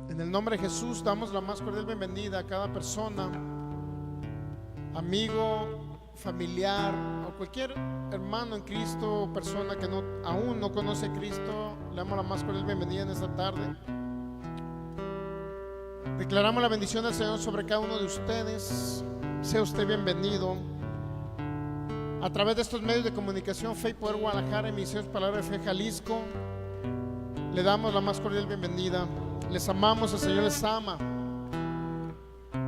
En el nombre de Jesús damos la más cordial bienvenida a cada persona, amigo, familiar o cualquier hermano en Cristo o persona que aún no conoce a Cristo. Le damos la más cordial bienvenida en esta tarde. Declaramos la bendición del Señor sobre cada uno de ustedes. Sea usted bienvenido a través de estos medios de comunicación: Fe y Poder Guadalajara y Misiones Palabra de Fe Jalisco. Le damos la más cordial bienvenida. Les amamos, el Señor les ama.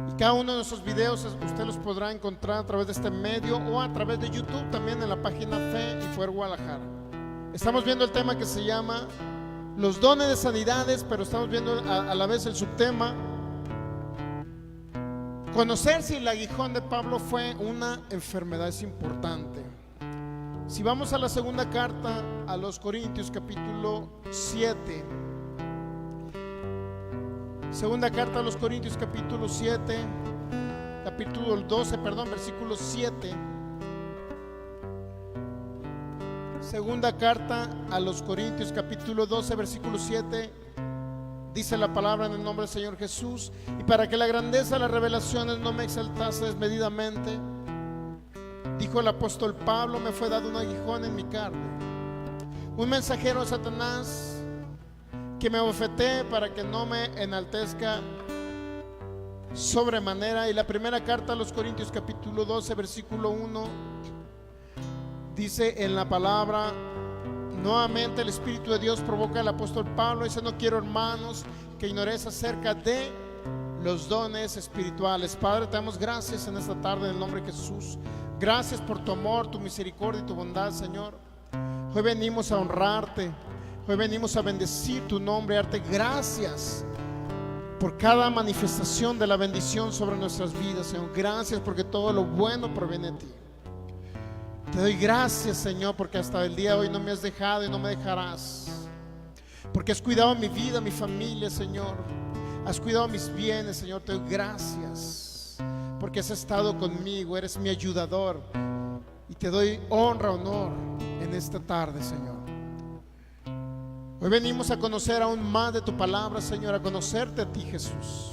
Y cada uno de nuestros videos usted los podrá encontrar a través de este medio o a través de YouTube, también en la página Fe y Poder Guadalajara. Estamos viendo el tema que se llama los dones de sanidades, pero estamos viendo a la vez el subtema: conocer si el aguijón de Pablo fue una enfermedad. Es importante. Si vamos a la segunda carta a los Corintios, capítulo 7. Segunda carta a los Corintios, capítulo 7, capítulo 12, versículo 7. Segunda carta a los Corintios, capítulo 12, versículo 7. Dice la palabra en el nombre del Señor Jesús: y para que la grandeza de las revelaciones no me exaltase desmedidamente, dijo el apóstol Pablo, me fue dado un aguijón en mi carne, un mensajero de Satanás, que me abofetee para que no me enaltezca sobremanera. Y la primera carta a los Corintios, capítulo 12, versículo 1, dice en la palabra: nuevamente el Espíritu de Dios provoca al apóstol Pablo. Dice: no quiero, hermanos, que ignoréis acerca de los dones espirituales. Padre, te damos gracias en esta tarde en el nombre de Jesús. Gracias por tu amor, tu misericordia y tu bondad, Señor. Hoy venimos a honrarte. Hoy venimos a bendecir tu nombre, a darte gracias por cada manifestación de la bendición sobre nuestras vidas, Señor. Gracias porque todo lo bueno proviene de ti. Te doy gracias, Señor, porque hasta el día de hoy no me has dejado y no me dejarás. Porque has cuidado mi vida, mi familia, Señor. Has cuidado mis bienes, Señor. Te doy gracias porque has estado conmigo, eres mi ayudador. Y te doy honra, honor en esta tarde, Señor. Hoy venimos a conocer aún más de tu palabra, Señor, a conocerte a ti, Jesús,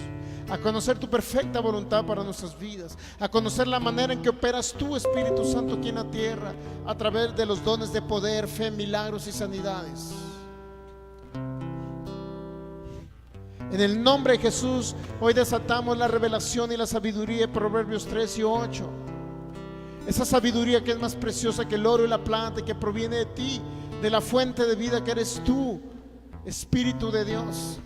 a conocer tu perfecta voluntad para nuestras vidas, a conocer la manera en que operas tú, Espíritu Santo, aquí en la tierra, a través de los dones de poder, fe, milagros y sanidades. En el nombre de Jesús, hoy desatamos la revelación y la sabiduría de Proverbios 3 y 8. Esa sabiduría que es más preciosa que el oro y la plata, que proviene de ti, de la fuente de vida que eres tú, Espíritu de Dios.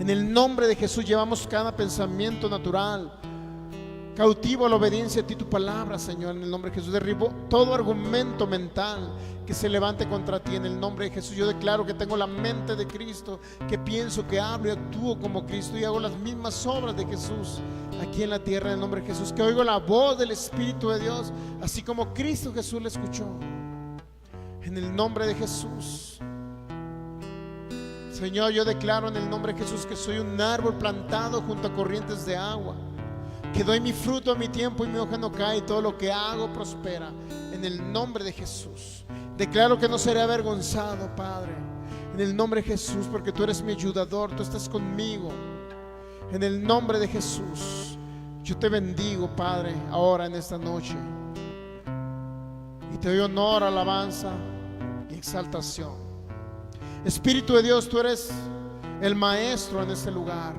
En el nombre de Jesús llevamos cada pensamiento natural cautivo a la obediencia a ti, tu palabra, Señor. En el nombre de Jesús derribo todo argumento mental que se levante contra ti. En el nombre de Jesús yo declaro que tengo la mente de Cristo, que pienso, que hablo y actúo como Cristo y hago las mismas obras de Jesús aquí en la tierra. En el nombre de Jesús, que oigo la voz del Espíritu de Dios, así como Cristo Jesús la escuchó. En el nombre de Jesús, Señor, yo declaro en el nombre de Jesús que soy un árbol plantado junto a corrientes de agua, que doy mi fruto a mi tiempo y mi hoja no cae, y todo lo que hago prospera. En el nombre de Jesús declaro que no seré avergonzado, Padre, en el nombre de Jesús, porque tú eres mi ayudador, tú estás conmigo. En el nombre de Jesús yo te bendigo, Padre, ahora en esta noche, y te doy honor, alabanza y exaltación. Espíritu de Dios, tú eres el maestro en este lugar.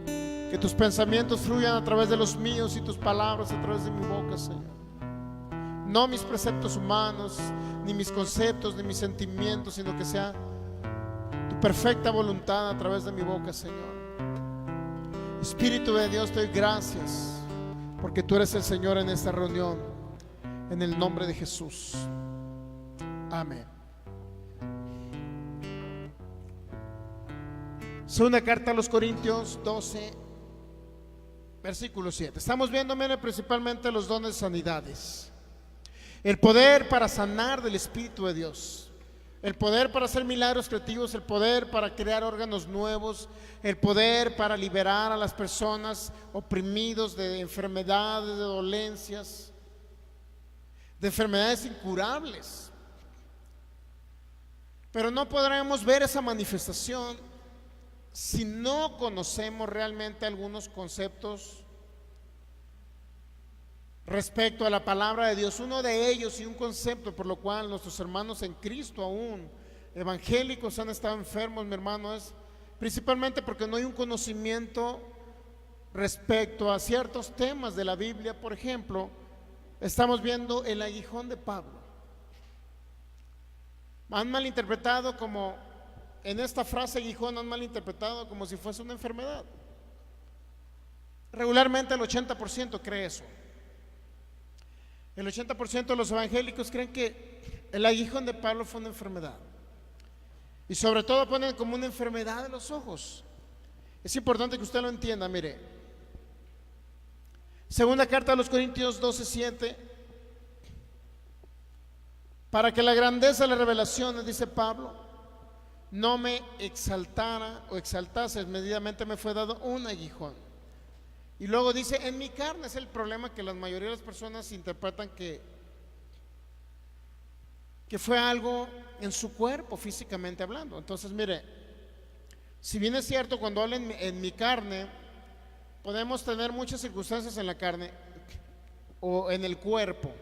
Que tus pensamientos fluyan a través de los míos y tus palabras a través de mi boca, Señor. No mis preceptos humanos, ni mis conceptos, ni mis sentimientos, sino que sea tu perfecta voluntad a través de mi boca, Señor. Espíritu de Dios, te doy gracias porque tú eres el Señor en esta reunión. En el nombre de Jesús. Amén. Segunda carta a los Corintios 12, versículo 7. Estamos viendo, mire, principalmente los dones de sanidades. El poder para sanar del Espíritu de Dios. El poder para hacer milagros creativos. El poder para crear órganos nuevos. El poder para liberar a las personas oprimidos de enfermedades, de dolencias, de enfermedades incurables. Pero no podremos ver esa manifestación si no conocemos realmente algunos conceptos respecto a la palabra de Dios. Uno de ellos y un concepto por lo cual nuestros hermanos en Cristo aún evangélicos han estado enfermos, mi hermano, es principalmente porque no hay un conocimiento respecto a ciertos temas de la Biblia. Por ejemplo, estamos viendo el aguijón de Pablo. Han malinterpretado como, en esta frase aguijón, han malinterpretado como si fuese una enfermedad. Regularmente el 80% cree eso. El 80% de los evangélicos creen que el aguijón de Pablo fue una enfermedad. Y sobre todo ponen como una enfermedad de los ojos. Es importante que usted lo entienda, mire. Segunda carta a los Corintios 12:7. Para que la grandeza de las revelaciones, dice Pablo, no me exaltara o exaltase, medidamente me fue dado un aguijón. Y luego dice, en mi carne. Es el problema, que la mayoría de las personas interpretan que fue algo en su cuerpo, físicamente hablando. Entonces, mire, si bien es cierto, cuando hablan en mi carne, podemos tener muchas circunstancias en la carne o en el cuerpo.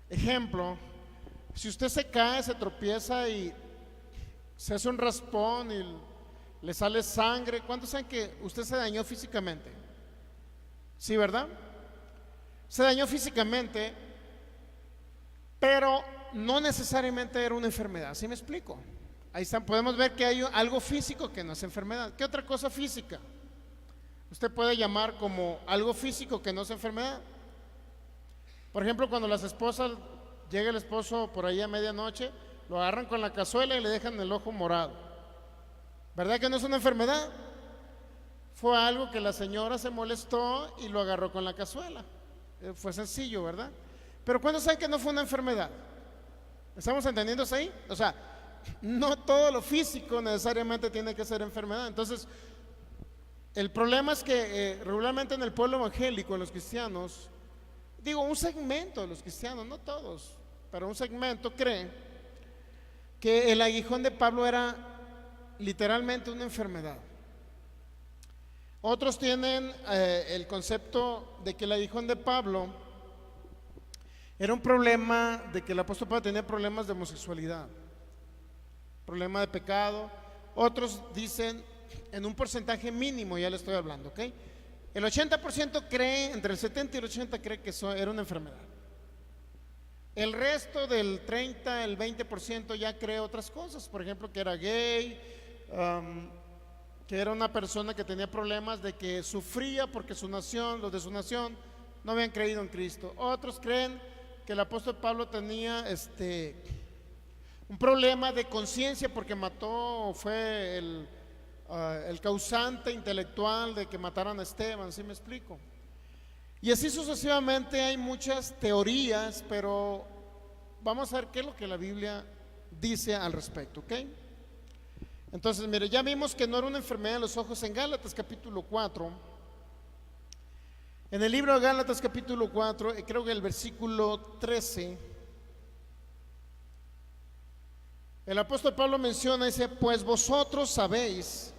Ejemplo, si usted se cae, se tropieza y se hace un raspón y le sale sangre, ¿cuántos saben que usted se dañó físicamente? Sí, ¿verdad? Se dañó físicamente, pero no necesariamente era una enfermedad. ¿Sí me explico? Ahí están, podemos ver que hay algo físico que no es enfermedad. ¿Qué otra cosa física usted puede llamar como algo físico que no es enfermedad? Por ejemplo, cuando las esposas, llega el esposo por ahí a medianoche, lo agarran con la cazuela y le dejan el ojo morado. ¿Verdad que no es una enfermedad? Fue algo que la señora se molestó y lo agarró con la cazuela. Fue sencillo, ¿verdad? Pero ¿cuándo saben que no fue una enfermedad? ¿Estamos entendiendo eso ahí? O sea, no todo lo físico necesariamente tiene que ser enfermedad. Entonces, el problema es que regularmente en el pueblo evangélico, en los cristianos, digo, un segmento de los cristianos, no todos, pero un segmento cree que el aguijón de Pablo era literalmente una enfermedad. Otros tienen el concepto de que el aguijón de Pablo era un problema, de que el apóstol Pablo tenía problemas de homosexualidad, problema de pecado. Otros dicen, en un porcentaje mínimo, ya le estoy hablando, ¿ok? El 80% cree, entre el 70 y el 80 cree que eso era una enfermedad. El resto del 30, el 20% ya cree otras cosas. Por ejemplo, que era gay, que era una persona que tenía problemas, de que sufría porque su nación, los de su nación, no habían creído en Cristo. Otros creen que el apóstol Pablo tenía un problema de conciencia porque mató, fue el causante intelectual de que mataran a Esteban. ¿Sí me explico? Y así sucesivamente hay muchas teorías, pero vamos a ver qué es lo que la Biblia dice al respecto, ¿ok? Entonces, mire, ya vimos que no era una enfermedad de los ojos. En Gálatas capítulo 4, en el libro de Gálatas capítulo 4, creo que el versículo 13, el apóstol Pablo menciona, dice, pues vosotros sabéis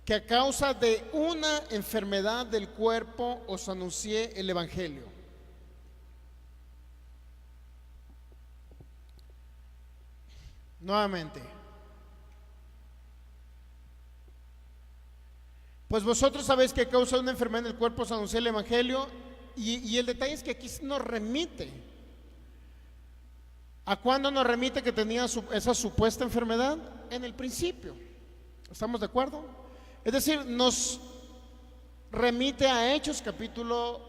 que a causa de una enfermedad del cuerpo os anuncié el evangelio. Nuevamente, pues vosotros sabéis que a causa de una enfermedad del cuerpo os anuncié el evangelio. Y el detalle es que aquí nos remite. ¿A cuándo nos remite que tenía esa supuesta enfermedad? En el principio. ¿Estamos de acuerdo? Es decir, nos remite a Hechos capítulo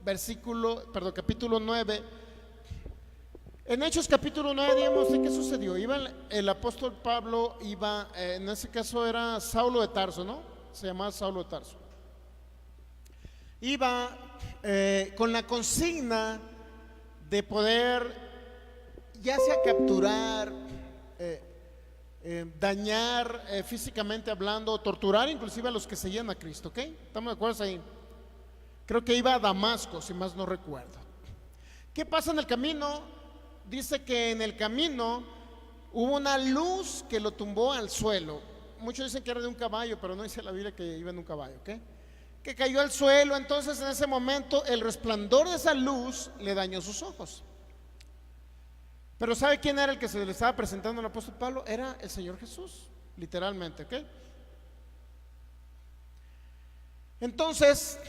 9. En Hechos capítulo 9, digamos, ¿de qué sucedió? El apóstol Pablo iba, en ese caso era Saulo de Tarso, ¿no? Se llamaba Saulo de Tarso. Iba con la consigna de poder, ya sea capturar, dañar físicamente hablando, o torturar inclusive a los que seguían a Cristo, ¿ok? ¿Estamos de acuerdo ahí? Creo que iba a Damasco, si más no recuerdo. ¿Qué pasa en el camino? Dice que en el camino hubo una luz que lo tumbó al suelo. muchos dicen que era de un caballo, pero no dice la Biblia que iba en un caballo, ¿ok? Que cayó al suelo. Entonces en ese momento el resplandor de esa luz le dañó sus ojos. Pero ¿sabe quién era el que se le estaba presentando al apóstol Pablo? Era el Señor Jesús, literalmente, ¿ok? Entonces,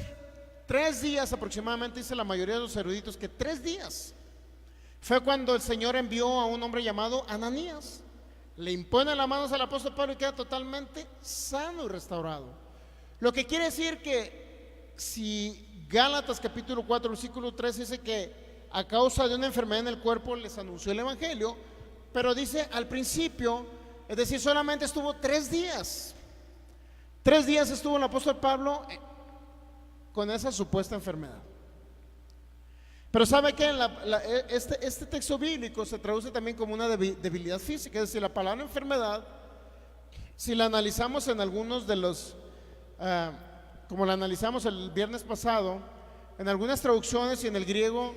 3 días aproximadamente, dice la mayoría de los eruditos, que 3 días fue cuando el Señor envió a un hombre llamado Ananías. Le impone las manos al apóstol Pablo y queda totalmente sano y restaurado. Lo que quiere decir que si Gálatas capítulo 4 versículo 3 dice que a causa de una enfermedad en el cuerpo les anunció el evangelio, pero dice al principio, es decir, solamente estuvo 3 días. 3 días estuvo el apóstol Pablo con esa supuesta enfermedad. Pero sabe que este texto bíblico se traduce también como una debilidad física. Es decir, la palabra enfermedad, si la analizamos en algunos de los, como la analizamos el viernes pasado, en algunas traducciones y en el griego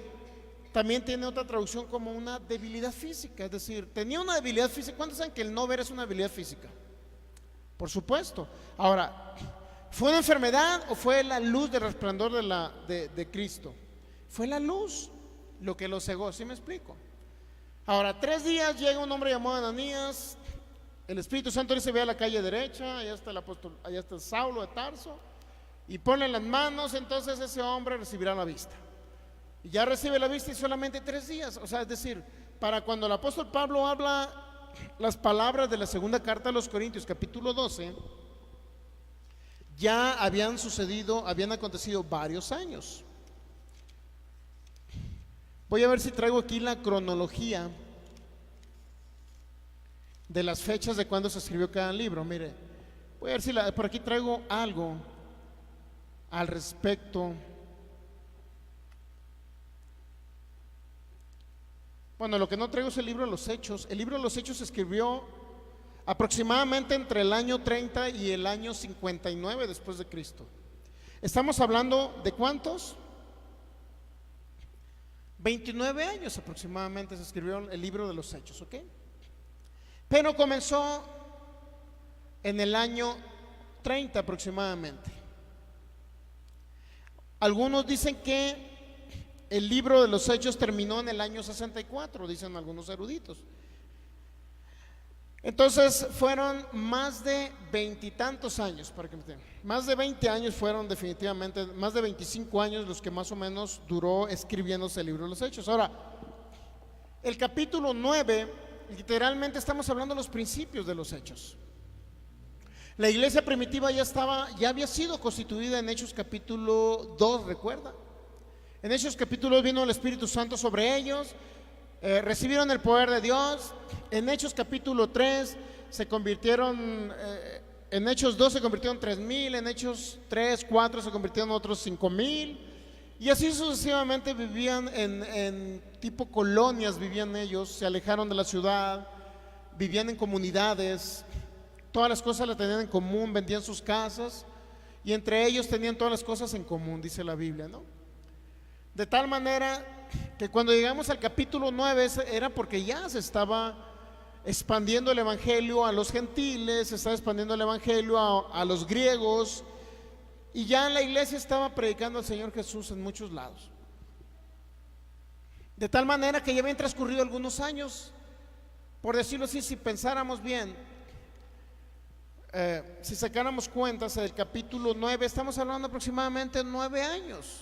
también tiene otra traducción como una debilidad física. Es decir, tenía una debilidad física. ¿Cuántos saben que el no ver es una debilidad física? Por supuesto. Ahora, ¿fue una enfermedad o fue la luz del resplandor de Cristo? Fue la luz lo que lo cegó, ¿sí me explico? Ahora, 3 días llega un hombre llamado Ananías. El Espíritu Santo dice: ve a la calle derecha, allá está el apóstol, allá está Saulo de Tarso, y ponle las manos. Entonces ese hombre recibirá la vista. Y ya recibe la vista, y solamente 3 días. O sea, es decir, para cuando el apóstol Pablo habla las palabras de la segunda carta a los Corintios, capítulo 12, ya habían acontecido varios años. Voy a ver si traigo aquí la cronología de las fechas de cuando se escribió cada libro. Mire, voy a ver si por aquí traigo algo al respecto. Bueno, lo que no traigo es el libro de los Hechos. El libro de los Hechos se escribió aproximadamente entre el año 30 y el año 59 después de Cristo. Estamos hablando de ¿cuántos? 29 años aproximadamente se escribió el libro de los Hechos, ¿ok? Pero comenzó en el año 30 aproximadamente. Algunos dicen que el libro de los Hechos terminó en el año 64, dicen algunos eruditos. Entonces fueron más de 20 y tantos años, para que me entiendan. Más de 20 años fueron definitivamente, más de 25 años los que más o menos duró escribiéndose el libro de los Hechos. Ahora, el capítulo 9, literalmente estamos hablando de los principios de los Hechos. La iglesia primitiva ya había sido constituida en Hechos capítulo 2, ¿recuerda? En Hechos capítulo 2 vino el Espíritu Santo sobre ellos. Recibieron el poder de Dios. En Hechos capítulo 3 se convirtieron, en Hechos 2 se convirtieron 3,000, en Hechos 3, 4 se convirtieron otros 5,000, y así sucesivamente vivían en tipo colonias, vivían ellos, se alejaron de la ciudad, vivían en comunidades, todas las cosas las tenían en común, vendían sus casas, y entre ellos tenían todas las cosas en común, dice la Biblia, ¿no? De tal manera que cuando llegamos al capítulo 9 era porque ya se estaba expandiendo el evangelio a los gentiles, se estaba expandiendo el evangelio a los griegos, y ya la iglesia estaba predicando al Señor Jesús en muchos lados. De tal manera que ya habían transcurrido algunos años, por decirlo así. Si pensáramos bien, si sacáramos cuentas del capítulo 9, estamos hablando aproximadamente 9 años,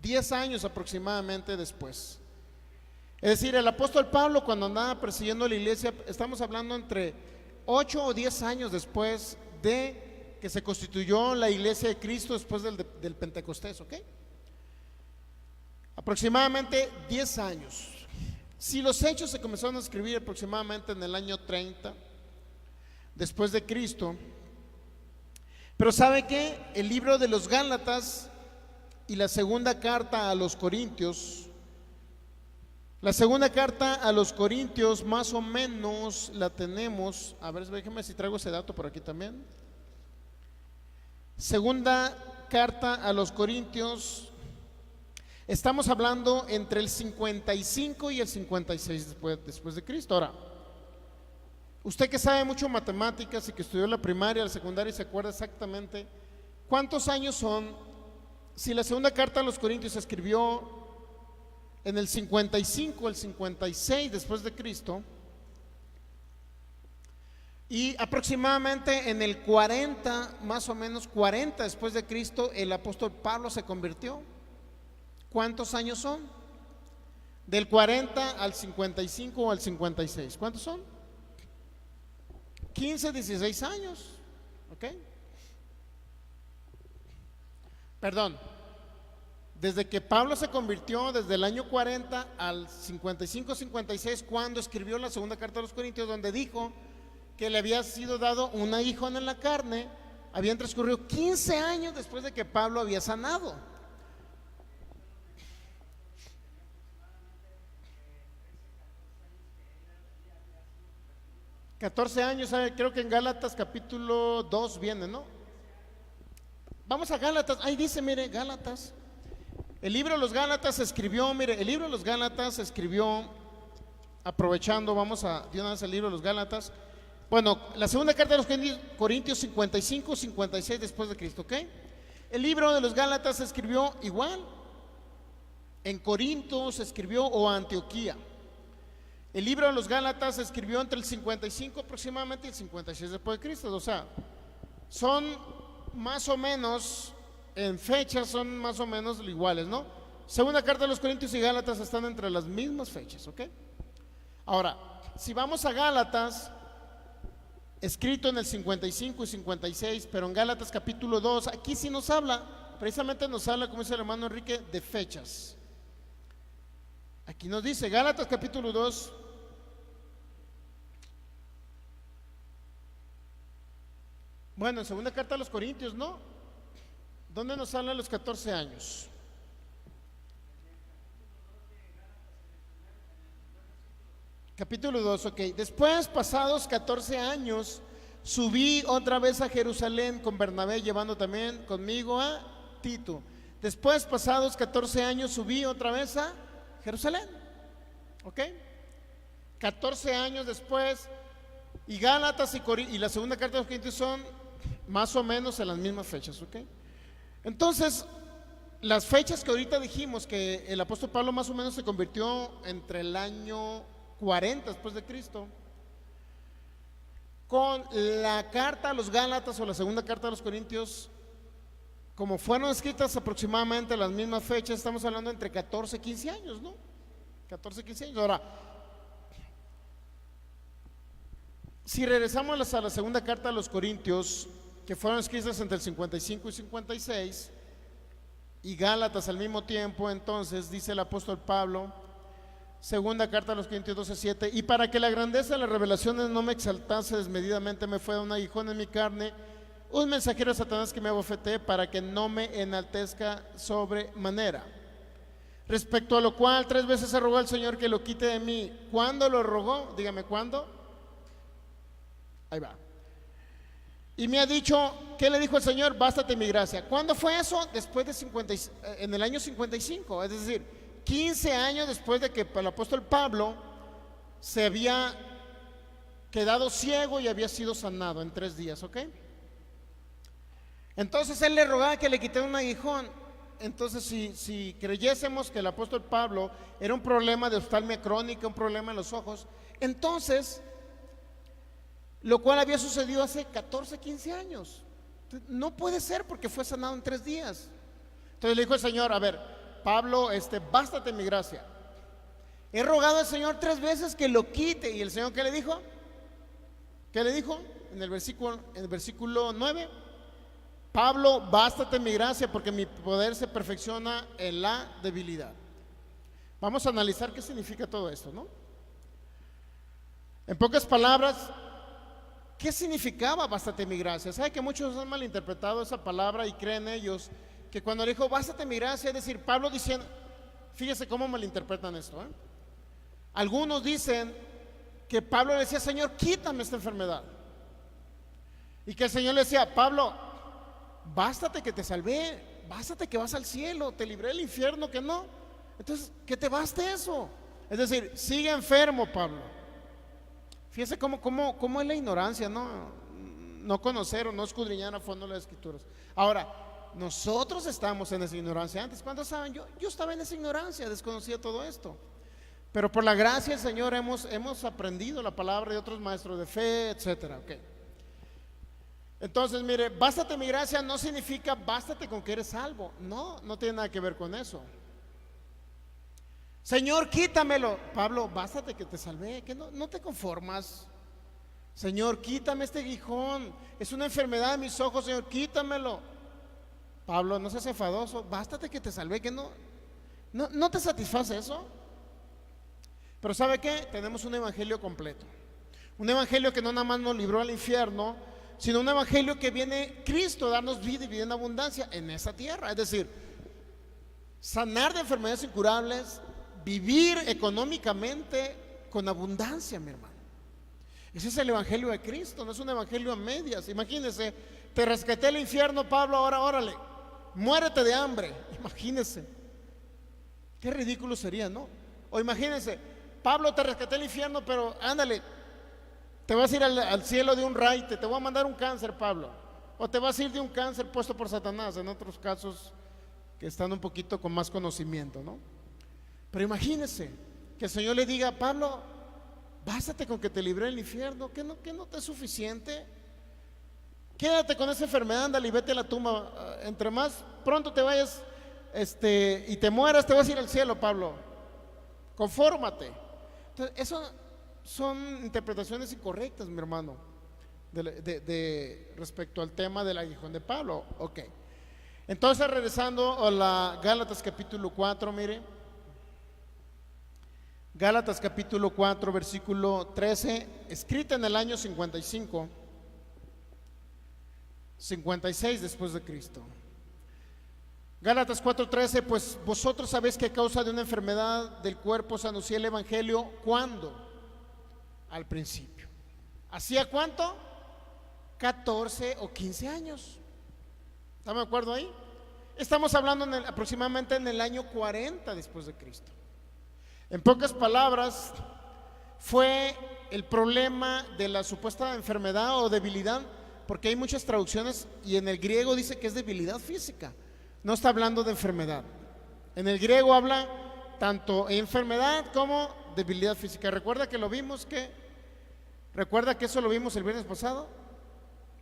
10 años aproximadamente después. Es decir, el apóstol Pablo, cuando andaba persiguiendo la iglesia, estamos hablando entre 8 o 10 años después de que se constituyó la iglesia de Cristo, después del Pentecostés, ¿ok? Aproximadamente 10 años. Si los Hechos se comenzaron a escribir aproximadamente en el año 30 después de Cristo, pero ¿sabe qué? El libro de los Gálatas y la segunda carta a los Corintios, más o menos la tenemos. A ver, déjeme si traigo ese dato por aquí también. Segunda carta a los Corintios, estamos hablando entre el 55 y el 56 después de Cristo. Ahora, Usted que sabe mucho matemáticas y que estudió la primaria, la secundaria y se acuerda exactamente cuántos años son, si la segunda carta a los Corintios se escribió en el 55, el 56 después de Cristo, y aproximadamente en el 40, más o menos 40 después de Cristo, el apóstol Pablo se convirtió. ¿Cuántos años son? Del 40 al 55 o al 56. ¿Cuántos son? 15, 16 años. ¿Ok? Perdón. Desde que Pablo se convirtió, desde el año 40 al 55, 56, cuando escribió la segunda carta a los Corintios, donde dijo que le había sido dado un aguijón en la carne, habían transcurrido 15 años después de que Pablo había sanado. $14 años, creo que en Gálatas capítulo 2 viene, ¿no? Vamos a Gálatas, ahí dice, mire, Gálatas. El libro de los Gálatas se escribió, mire, el libro de los Gálatas se escribió, aprovechando, vamos a de una vez al libro de los Gálatas. Bueno, la segunda carta de los Corintios 55, 56 después de Cristo, ¿ok? El libro de los Gálatas se escribió igual. En Corinto se escribió o Antioquía. El libro de los Gálatas se escribió entre el 55 aproximadamente y el 56 después de Cristo. O sea, son más o menos, en fechas son más o menos iguales, ¿no? Segunda carta de los Corintios y Gálatas están entre las mismas fechas, ¿ok? Ahora, si vamos a Gálatas, escrito en el 55 y 56, pero en Gálatas capítulo 2, aquí sí nos habla, precisamente nos habla, como dice el hermano Enrique, de fechas. Aquí nos dice, Gálatas capítulo 2, bueno, en segunda carta a los Corintios, ¿no? ¿Dónde nos habla los 14 años? Capítulo 2, ok. Después, pasados 14 años, subí otra vez a Jerusalén con Bernabé, llevando también conmigo a Tito. Después, pasados 14 años, subí otra vez a Jerusalén. ¿Ok? 14 años después, y Gálatas y la segunda carta de los Corintios son más o menos en las mismas fechas. ¿Ok? Entonces, las fechas que ahorita dijimos que el apóstol Pablo más o menos se convirtió entre el año 40 después de Cristo, con la carta a los Gálatas o la segunda carta a los Corintios, como fueron escritas aproximadamente a las mismas fechas, estamos hablando entre 14 y 15 años, ¿no? 14 y 15 años. Ahora, si regresamos a la segunda carta a los Corintios, que fueron escritas entre el 55 y 56, y Gálatas al mismo tiempo, entonces dice el apóstol Pablo, segunda carta a los Corintios 12:7, y para que la grandeza de las revelaciones no me exaltase desmedidamente, me fue un aguijón en mi carne, un mensajero de Satanás que me abofeté, para que no me enaltezca sobremanera. Respecto a lo cual 3 veces se rogó al Señor que lo quite de mí. ¿Cuándo lo rogó? Dígame, ¿cuándo? Ahí va. Y me ha dicho, ¿qué le dijo el Señor? Bástate mi gracia. ¿Cuándo fue eso? Después de en el año 55, es decir, 15 años después de que el apóstol Pablo se había quedado ciego y había sido sanado en 3 días, ¿ok? Entonces él le rogaba que le quitara un aguijón. Entonces si creyésemos que el apóstol Pablo era un problema de oftalmia crónica, un problema en los ojos, entonces, lo cual había sucedido hace 14, 15 años, no puede ser porque fue sanado en 3 días. Entonces le dijo el Señor, a ver, Pablo, bástate mi gracia. He rogado al Señor 3 veces que lo quite. ¿Y el Señor qué le dijo? ¿Qué le dijo? En el versículo 9, Pablo, bástate mi gracia porque mi poder se perfecciona en la debilidad. Vamos a analizar qué significa todo esto, ¿no? En pocas palabras, ¿qué significaba bástate mi gracia? ¿Sabe que muchos han malinterpretado esa palabra y creen ellos que cuando le dijo bástate mi gracia, es decir, Pablo diciendo, fíjese cómo malinterpretan esto, ¿eh? Algunos dicen que Pablo le decía, Señor, quítame esta enfermedad, y que el Señor le decía, Pablo, bástate que te salvé, bástate que vas al cielo, te libré del infierno, que no, entonces que te baste eso. Es decir, sigue enfermo, Pablo. Fíjese cómo es la ignorancia, no conocer o no escudriñar a fondo las escrituras. Ahora, nosotros estamos en esa ignorancia antes. ¿Cuántos saben? Yo estaba en esa ignorancia, desconocía todo esto. Pero por la gracia del Señor hemos aprendido la palabra de otros maestros de fe, etcétera. Okay. Entonces, mire, bástate mi gracia no significa bástate con que eres salvo. No tiene nada que ver con eso. Señor, quítamelo. Pablo, bástate que te salvé, que no te conformas. Señor, quítame este aguijón, es una enfermedad de mis ojos, Señor, quítamelo. Pablo, no seas enfadoso, bástate que te salvé, que no te satisface eso. Pero ¿sabe qué? Tenemos un evangelio completo. Un evangelio que no nada más nos libró al infierno, sino un evangelio que viene Cristo a darnos vida y vida en abundancia en esa tierra. Es decir, sanar de enfermedades incurables, vivir económicamente con abundancia, mi hermano. Ese es el evangelio de Cristo, no es un evangelio a medias. Imagínese, te rescaté el infierno, Pablo, ahora órale, muérete de hambre. Imagínese, qué ridículo sería, ¿no? O imagínense, Pablo, te rescaté el infierno, pero ándale, te vas a ir al cielo de un raite, te voy a mandar un cáncer, Pablo. O te vas a ir de un cáncer puesto por Satanás, en otros casos que están un poquito con más conocimiento, ¿no? Pero imagínese que el Señor le diga, Pablo, bástate con que te libré del infierno, que no te es suficiente. Quédate con esa enfermedad, ándale y vete a la tumba. Entre más pronto te vayas y te mueras, te vas a ir al cielo, Pablo. Confórmate. Entonces, eso son interpretaciones incorrectas, mi hermano, respecto al tema del aguijón de Pablo. Ok. Entonces, regresando a la Gálatas capítulo 4, mire. Gálatas capítulo 4, versículo 13, escrita en el año 56 después de Cristo. Gálatas 4:13, pues vosotros sabéis que a causa de una enfermedad del cuerpo os anuncié el evangelio. ¿Cuándo? Al principio. ¿Hacía cuánto? 14 o 15 años. ¿Estamos de acuerdo ahí? Estamos hablando aproximadamente en el año 40 después de Cristo. En pocas palabras, fue el problema de la supuesta enfermedad o debilidad, porque hay muchas traducciones y en el griego dice que es debilidad física, no está hablando de enfermedad. En el griego habla tanto enfermedad como debilidad física. ¿Recuerda que eso lo vimos el viernes pasado?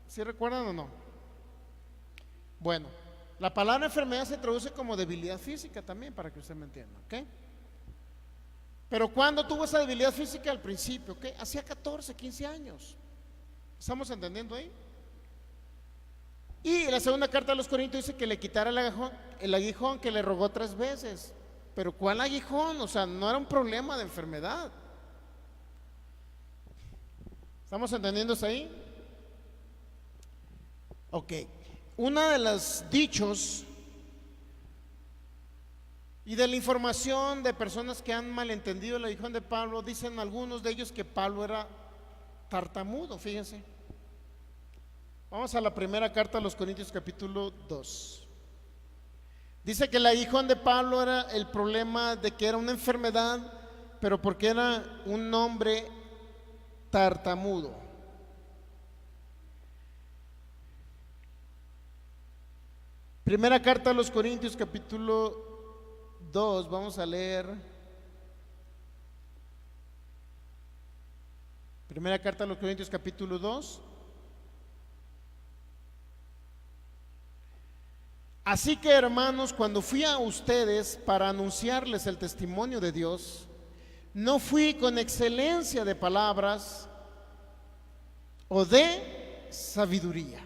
¿Sí recuerdan o no? Bueno, la palabra enfermedad se traduce como debilidad física también, para que usted me entienda, ¿ok? Pero ¿cuándo tuvo esa debilidad física? Al principio, ¿ok? Hacía 14, 15 años. ¿Estamos entendiendo ahí? Y la segunda carta a los Corintios dice que le quitara el aguijón, que le rogó 3 veces. Pero ¿cuál aguijón? O sea, no era un problema de enfermedad. ¿Estamos entendiendo eso ahí? Ok. Una de los dichos y de la información de personas que han malentendido el aguijón de Pablo, dicen algunos de ellos que Pablo era tartamudo, fíjense. Vamos a la primera carta a los Corintios capítulo 2. Dice que el aguijón de Pablo era el problema de que era una enfermedad, pero porque era un hombre tartamudo. Primera carta a los Corintios capítulo 2, vamos a leer. Primera carta a los Corintios capítulo 2. Así que, hermanos, cuando fui a ustedes para anunciarles el testimonio de Dios, no fui con excelencia de palabras o de sabiduría.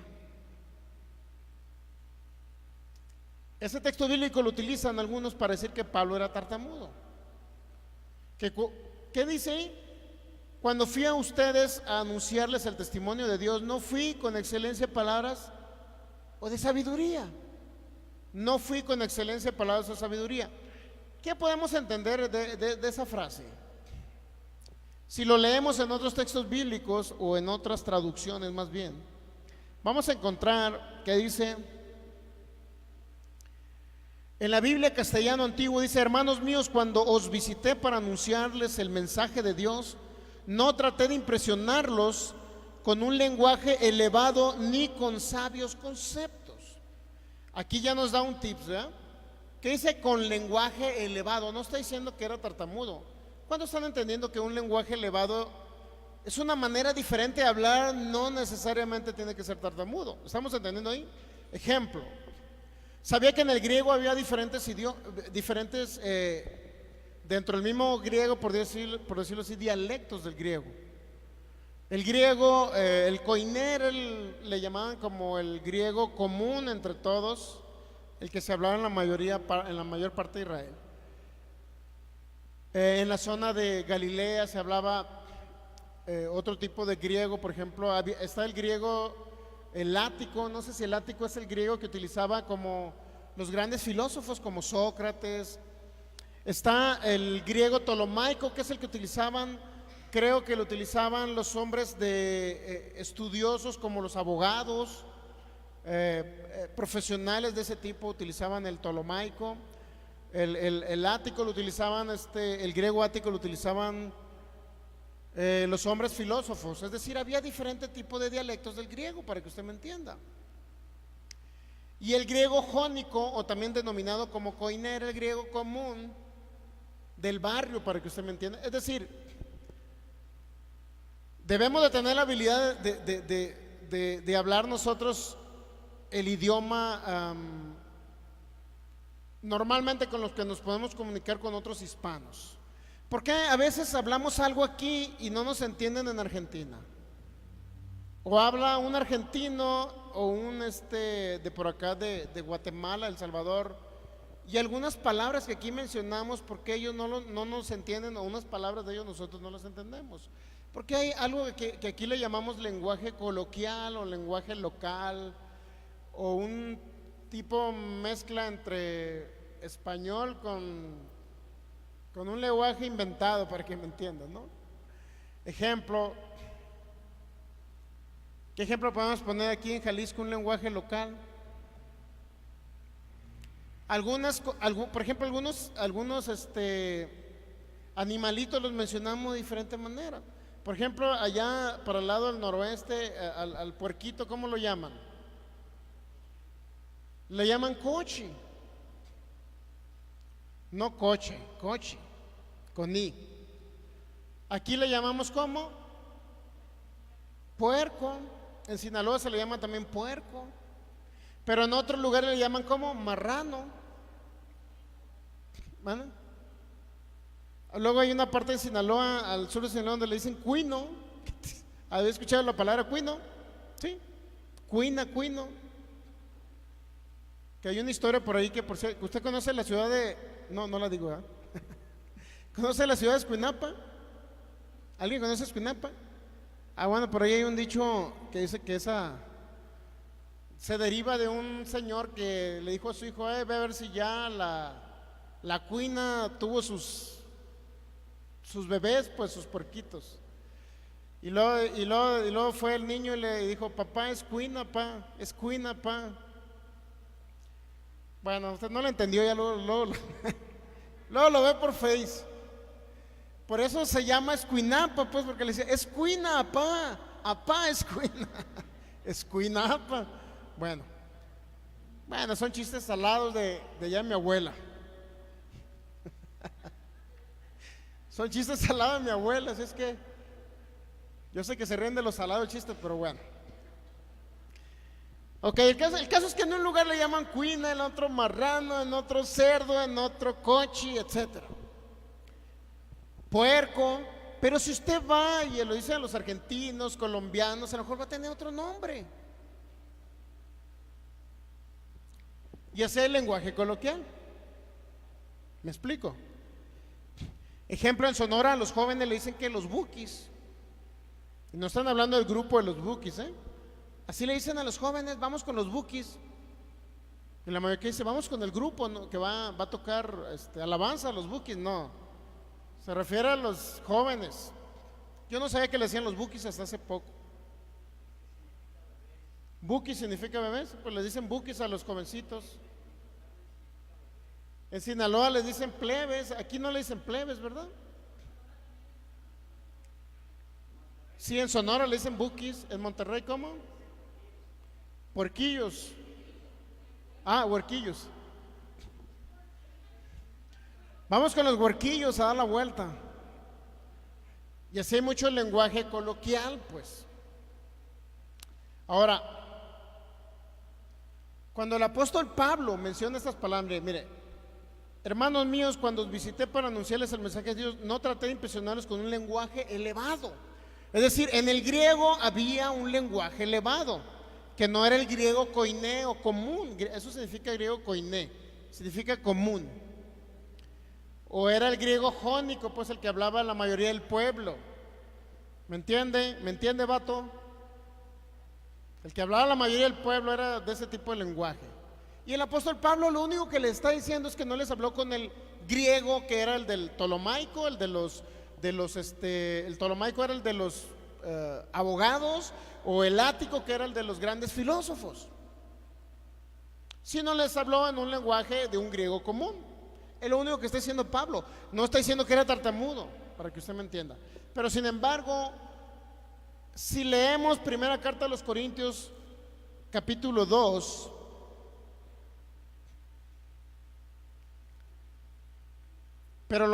Ese texto bíblico lo utilizan algunos para decir que Pablo era tartamudo. ¿Qué dice ahí? Cuando fui a ustedes a anunciarles el testimonio de Dios, no fui con excelencia de palabras o de sabiduría. No fui con excelencia de palabras o sabiduría. ¿Qué podemos entender de esa frase? Si lo leemos en otros textos bíblicos o en otras traducciones más bien, vamos a encontrar que dice, en la Biblia castellano antiguo dice: hermanos míos, cuando os visité para anunciarles el mensaje de Dios, No traté de impresionarlos con un lenguaje elevado ni con sabios conceptos. Aquí ya nos da un tips, ¿verdad? ¿Qué dice con lenguaje elevado? No está diciendo que era tartamudo. ¿Cuándo están entendiendo que un lenguaje elevado es una manera diferente de hablar? No necesariamente tiene que ser tartamudo. ¿Estamos entendiendo ahí? Ejemplo, sabía que en el griego había diferentes dentro del mismo griego, por decirlo así, dialectos del griego. El griego, el koiner, le llamaban como el griego común entre todos, el que se hablaba en la mayor parte de Israel. En la zona de Galilea se hablaba otro tipo de griego, por ejemplo, está el griego, el ático. No sé si el ático es el griego que utilizaba como los grandes filósofos como Sócrates. Está el griego tolomaico, que es el que utilizaban, creo que lo utilizaban los hombres estudiosos como los abogados, profesionales de ese tipo utilizaban el tolomaico. El ático lo utilizaban, el griego ático lo utilizaban los hombres filósofos. Es decir, había diferente tipo de dialectos del griego, para que usted me entienda. Y el griego jónico, o también denominado como koiner, el griego común del barrio, para que usted me entienda. Es decir, debemos de tener la habilidad de hablar nosotros el idioma normalmente con los que nos podemos comunicar con otros hispanos. Porque a veces hablamos algo aquí y no nos entienden en Argentina. O habla un argentino o un de por acá de Guatemala, El Salvador, y algunas palabras que aquí mencionamos, porque ellos no nos entienden, o unas palabras de ellos nosotros no las entendemos. Porque hay algo que aquí le llamamos lenguaje coloquial o lenguaje local, o un tipo mezcla entre español con un lenguaje inventado, para que me entiendan, ¿no? Ejemplo, ¿qué ejemplo podemos poner aquí en Jalisco? Un lenguaje local. Por ejemplo, algunos animalitos los mencionamos de diferente manera. Por ejemplo, allá para el lado del noroeste, al puerquito, ¿cómo lo llaman? Le llaman cochi. No coche, cochi, con i. Aquí le llamamos ¿cómo? Puerco. En Sinaloa se le llama también puerco. Pero en otros lugares le llaman ¿cómo? Marrano. ¿Vale? Luego hay una parte de Sinaloa, al sur de Sinaloa, donde le dicen cuino. ¿Había escuchado la palabra cuino? Sí, cuino. Que hay una historia por ahí que usted conoce la ciudad de... No la digo, ¿eh? ¿Conoce la ciudad de Escuinapa? ¿Alguien conoce Escuinapa? Bueno, por ahí hay un dicho que dice que esa se deriva de un señor que le dijo a su hijo: ve a ver si ya la cuina tuvo sus bebés, pues sus puerquitos. Y luego fue el niño y le dijo: papá, es cuina, pa. Bueno, usted no lo entendió, ya luego lo ve por Face. Por eso se llama Escuinapa, pues, porque le decía: es cuina, apá, es cuina. Escuinapa. Bueno, son chistes salados de ya mi abuela. Son chistes salados de mi abuela, así es que yo sé que se ríen de los salados chistes, pero bueno. Ok, el caso es que en un lugar le llaman cuina, en otro marrano, en otro cerdo, en otro cochi, etcétera. Puerco. Pero si usted va y lo dicen los argentinos, colombianos, a lo mejor va a tener otro nombre. Y ese es el lenguaje coloquial. ¿Me explico? Ejemplo, en Sonora a los jóvenes le dicen que los buquis. Y no están hablando del grupo de los buquis, ¿eh? Así le dicen a los jóvenes: vamos con los buquis. Y la mayoría dice: vamos con el grupo, ¿no?, que va a tocar alabanza a los buquis. No, se refiere a los jóvenes. Yo no sabía que le decían los buquis hasta hace poco. Buquis significa bebés, pues les dicen buquis a los jovencitos. En Sinaloa les dicen plebes, aquí no le dicen plebes, ¿verdad? Sí, en Sonora le dicen buquis, en Monterrey, ¿cómo? Puerquillos. Ah, huerquillos. Vamos con los huerquillos a dar la vuelta. Y así hay mucho lenguaje coloquial, pues. Ahora, cuando el apóstol Pablo menciona estas palabras, mire, hermanos míos, cuando os visité para anunciarles el mensaje de Dios, no traté de impresionarlos con un lenguaje elevado. Es decir, en el griego había un lenguaje elevado, que no era el griego koiné o común. Eso significa griego koiné, significa común. O era el griego jónico, pues el que hablaba la mayoría del pueblo. ¿Me entiende? ¿Me entiende, vato? El que hablaba la mayoría del pueblo era de ese tipo de lenguaje. Y el apóstol Pablo lo único que le está diciendo es que no les habló con el griego que era el del Ptolomaico, el Ptolomaico era el de los abogados, o el ático que era el de los grandes filósofos, sino les habló en un lenguaje de un griego común. Es lo único que está diciendo Pablo. No está diciendo que era tartamudo, para que usted me entienda. Pero sin embargo, si leemos primera carta a los Corintios capítulo 2, pero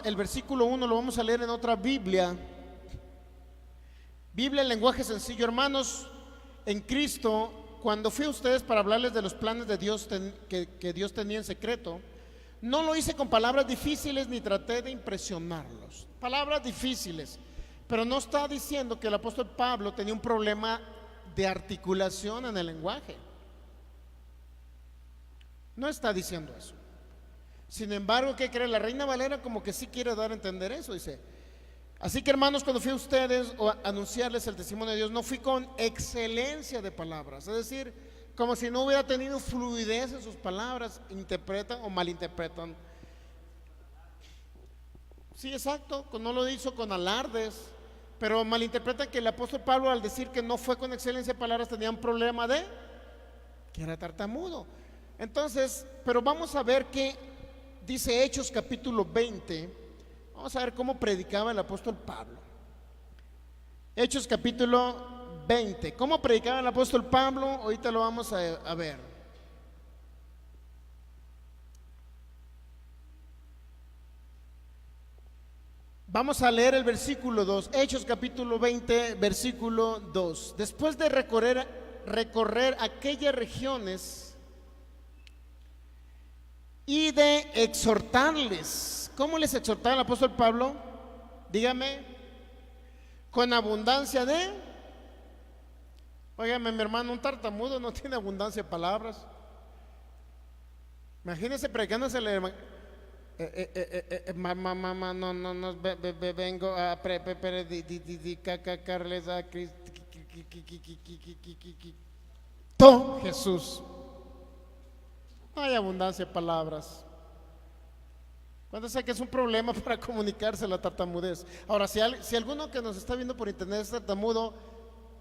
el versículo 1 lo vamos a leer en otra Biblia en lenguaje sencillo. Hermanos, en Cristo, cuando fui a ustedes para hablarles de los planes de Dios que Dios tenía en secreto, no lo hice con palabras difíciles ni traté de impresionarlos. Palabras difíciles, pero no está diciendo que el apóstol Pablo tenía un problema de articulación en el lenguaje. No está diciendo eso. Sin embargo, ¿qué cree? La Reina Valera como que sí quiere dar a entender eso. Dice: así que, hermanos, cuando fui a ustedes a anunciarles el testimonio de Dios, no fui con excelencia de palabras. Es decir, como si no hubiera tenido fluidez en sus palabras. Interpretan o malinterpretan. Sí, exacto, no lo hizo con alardes, pero malinterpretan que el apóstol Pablo, al decir que no fue con excelencia de palabras, tenía un problema de que era tartamudo. Entonces, pero vamos a ver qué dice Hechos capítulo 20. Vamos a ver cómo predicaba el apóstol Pablo. Hechos capítulo 20. ¿Cómo predicaba el apóstol Pablo? Ahorita lo vamos a ver. Vamos a leer el versículo 2. Hechos capítulo 20, versículo 2. Después de recorrer aquellas regiones y de exhortarles. ¿Cómo les exhortaba el apóstol Pablo? Dígame. Con abundancia de. Óigame, mi hermano, un tartamudo no tiene abundancia de palabras. Imagínense predicándose no vengo a predicarles a Cristo Jesús. No hay abundancia de palabras. ¿Cuánto sé que es un problema para comunicarse la tartamudez? Ahora, si alguno que nos está viendo por internet es tartamudo,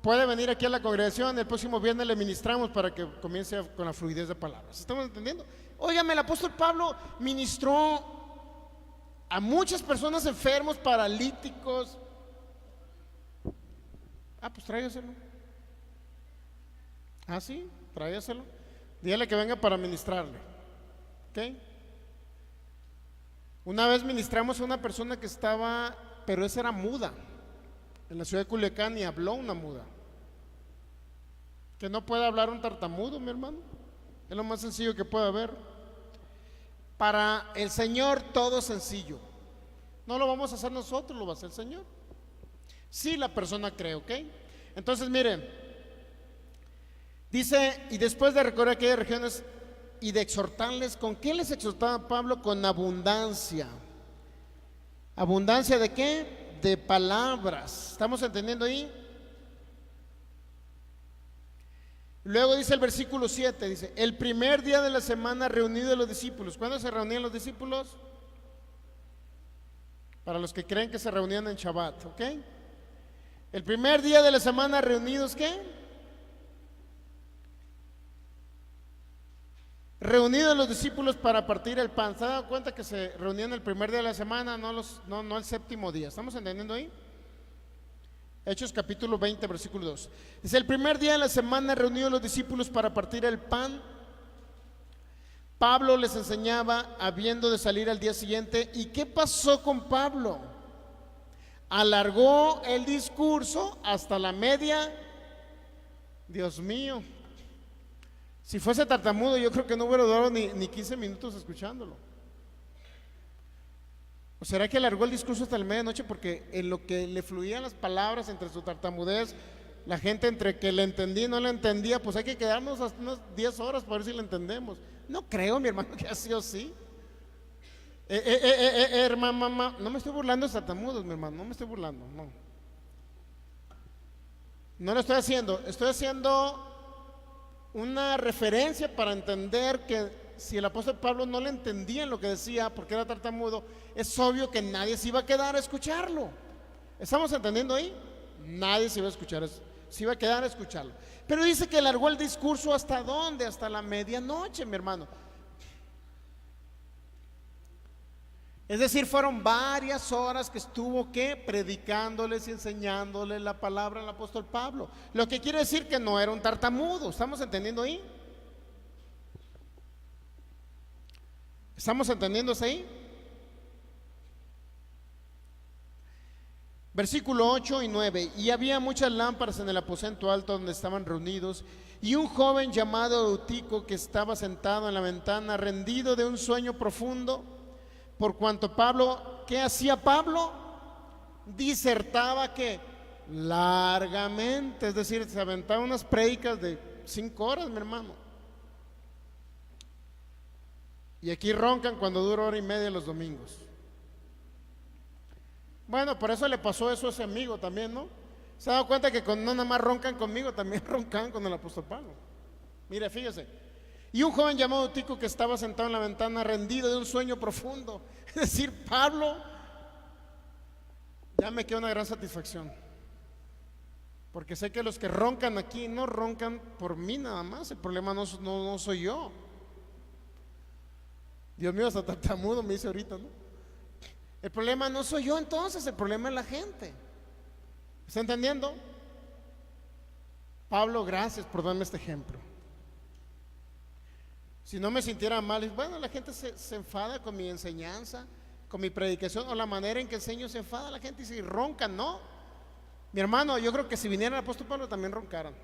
puede venir aquí a la congregación. El próximo viernes le ministramos para que comience con la fluidez de palabras. ¿Estamos entendiendo? Óigame, el apóstol Pablo ministró a muchas personas enfermos, paralíticos. Pues tráigaselo. Sí, tráigaselo. Dígale que venga para ministrarle. ¿Ok? Una vez ministramos a una persona que estaba, pero esa era muda, en la ciudad de Culiacán, y habló una muda. Que no puede hablar un tartamudo, mi hermano. Es lo más sencillo que puede haber. Para el Señor todo es sencillo. No lo vamos a hacer nosotros, lo va a hacer el Señor. Si la persona cree, ¿ok? Entonces, miren, dice: y después de recorrer aquellas regiones y de exhortarles, ¿con qué les exhortaba Pablo? Con abundancia. ¿Abundancia de qué? De palabras. ¿Estamos entendiendo ahí? Luego dice el versículo 7, dice: el primer día de la semana reunidos los discípulos. ¿Cuándo se reunían los discípulos? Para los que creen que se reunían en Shabbat, ¿ok? El primer día de la semana reunidos, ¿qué? Reunidos los discípulos para partir el pan. ¿Se han dado cuenta que se reunían el primer día de la semana, no el séptimo día? ¿Estamos entendiendo ahí? Hechos capítulo 20, versículo 2. Dice: el primer día de la semana, reunidos los discípulos para partir el pan, Pablo les enseñaba, habiendo de salir al día siguiente. ¿Y qué pasó con Pablo? Alargó el discurso hasta la media. Dios mío, si fuese tartamudo, yo creo que no hubiera durado ni 15 minutos escuchándolo. ¿O será que alargó el discurso hasta la medianoche porque en lo que le fluían las palabras entre su tartamudez, la gente entre que le entendía y no le entendía, pues hay que quedarnos hasta unas 10 horas para ver si le entendemos? No creo, mi hermano, que así o sí. Hermano, no me estoy burlando de tartamudos, mi hermano, no me estoy burlando, no. No lo estoy haciendo, estoy haciendo una referencia para entender que si el apóstol Pablo no le entendía en lo que decía porque era tartamudo, es obvio que nadie se iba a quedar a escucharlo. ¿Estamos entendiendo ahí? Nadie se iba a escuchar, se iba a quedar a escucharlo. Pero dice que alargó el discurso ¿hasta dónde? Hasta la medianoche, mi hermano. Es decir, fueron varias horas que estuvo predicándoles y enseñándoles la palabra al apóstol Pablo. Lo que quiere decir que no era un tartamudo. ¿Estamos entendiendo ahí? ¿Estamos entendiendo ahí? Versículo 8 y 9. Y había muchas lámparas en el aposento alto donde estaban reunidos, y un joven llamado Eutico, que estaba sentado en la ventana, rendido de un sueño profundo, por cuanto Pablo, ¿qué hacía Pablo? Disertaba que largamente, es decir, se aventaba unas prédicas de 5 horas, mi hermano. Y aquí roncan cuando dura 1 hora y media los domingos. Bueno, por eso le pasó eso a ese amigo también, ¿no? Se ha dado cuenta que no nada más roncan conmigo, también roncan con el apóstol Pablo. Mire, fíjese. Y un joven llamado Tico, que estaba sentado en la ventana, rendido de un sueño profundo. Es decir, Pablo, ya me queda una gran satisfacción, porque sé que los que roncan aquí no roncan por mí nada más. El problema no soy yo. Dios mío, hasta tartamudo me dice ahorita, ¿no? El problema no soy yo, entonces el problema es la gente. ¿Está entendiendo? Pablo, gracias por darme este ejemplo. Si no me sintiera mal, bueno, la gente se enfada con mi enseñanza, con mi predicación, o la manera en que enseño, se enfada la gente y se roncan, ¿no? Mi hermano, yo creo que si viniera el apóstol Pablo también roncaran.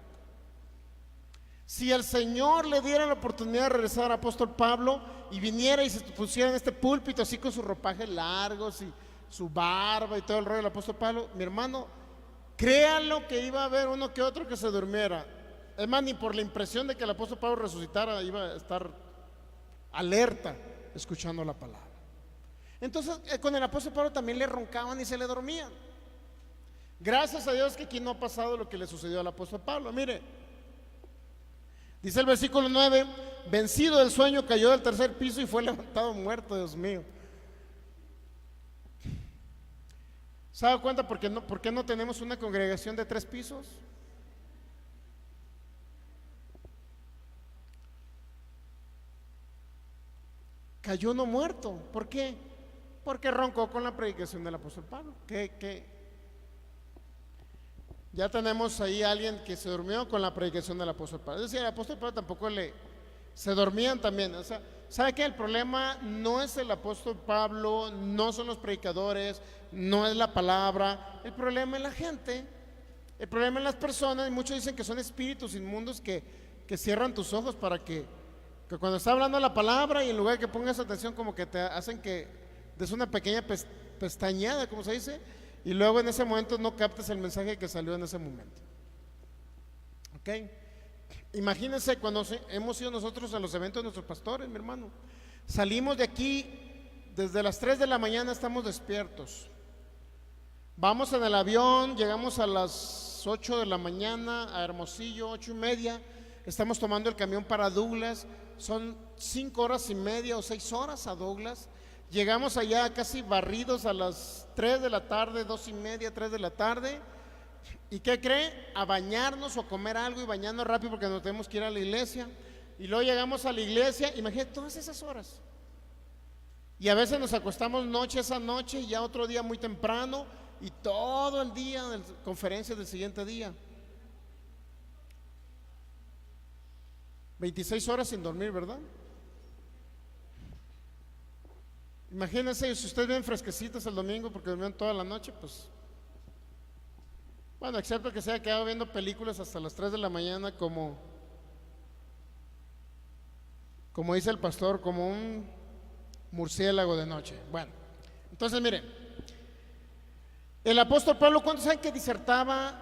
Si el Señor le diera la oportunidad de regresar al apóstol Pablo y viniera y se pusiera en este púlpito así con sus ropajes largos y su barba y todo el rollo del apóstol Pablo, mi hermano, créanlo que iba a haber uno que otro que se durmiera. Es más, ni por la impresión de que el apóstol Pablo resucitara iba a estar alerta escuchando la palabra. Entonces con el apóstol Pablo también le roncaban y se le dormían. Gracias a Dios que aquí no ha pasado lo que le sucedió al apóstol Pablo. Mire, dice el versículo 9: vencido del sueño, cayó del tercer piso y fue levantado muerto. Dios mío. ¿Se ha dado cuenta por qué no tenemos una congregación de 3 pisos? Cayó no muerto. ¿Por qué? Porque roncó con la predicación del apóstol Pablo. Ya tenemos ahí a alguien que se durmió con la predicación del apóstol Pablo. Es decir, el apóstol Pablo tampoco se dormían también. O sea, ¿sabe qué? El problema no es el apóstol Pablo, no son los predicadores, no es la palabra. El problema es la gente, el problema es las personas. Y muchos dicen que son espíritus inmundos que cierran tus ojos para que cuando está hablando la palabra, y en lugar de que pongas atención, como que te hacen que des una pequeña pestañeada, como se dice, y luego en ese momento no captes el mensaje que salió en ese momento. ¿Ok? Imagínense cuando hemos ido nosotros a los eventos de nuestros pastores, mi hermano. Salimos de aquí desde las 3 de la mañana, estamos despiertos. Vamos en el avión, llegamos a las 8 de la mañana a Hermosillo, 8:30. Estamos tomando el camión para Douglas. Son 5 horas y media o 6 horas a Douglas. Llegamos allá casi barridos a las 3 de la tarde, 2:30, 3 de la tarde. ¿Y qué cree? A bañarnos o comer algo y bañarnos rápido porque nos tenemos que ir a la iglesia. Y luego llegamos a la iglesia, imagínate todas esas horas. Y a veces nos acostamos esa noche y ya otro día muy temprano. y todo el día de conferencias del siguiente día. 26 horas sin dormir, ¿verdad? Imagínense, si ustedes ven fresquecitas el domingo porque durmieron toda la noche, pues bueno, excepto que se haya quedado viendo películas hasta las 3 de la mañana como dice el pastor, como un murciélago de noche. Bueno, entonces miren, el apóstol Pablo, ¿cuántos saben que disertaba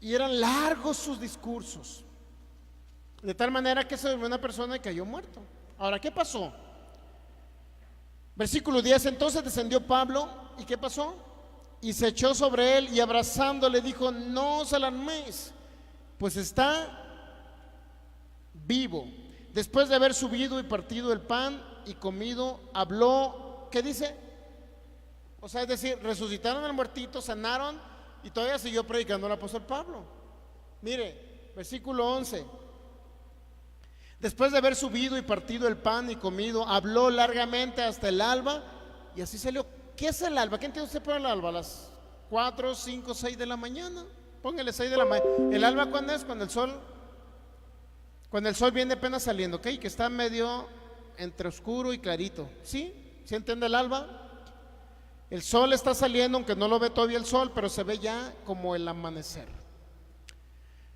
y eran largos sus discursos? De tal manera que se durmió una persona y cayó muerto. Ahora, ¿qué pasó? Versículo 10, entonces descendió Pablo, ¿y qué pasó? Y se echó sobre él y abrazándole dijo, no os alarméis, pues está vivo. Después de haber subido y partido el pan y comido, habló, ¿qué dice? O sea, es decir, resucitaron al muertito, sanaron y todavía siguió predicando el apóstol Pablo. Mire, versículo 11. Después de haber subido y partido el pan y comido, habló largamente hasta el alba y así salió. ¿Qué es el alba? ¿Qué entiende usted por el alba? ¿Las 4, 5, 6 de la mañana? Póngale 6 de la mañana. ¿El alba cuándo es? Cuando el sol viene apenas saliendo, ¿ok? Que está medio entre oscuro y clarito. ¿Sí? ¿Sí entiende el alba? El sol está saliendo, aunque no lo ve todavía el sol, pero se ve ya como el amanecer.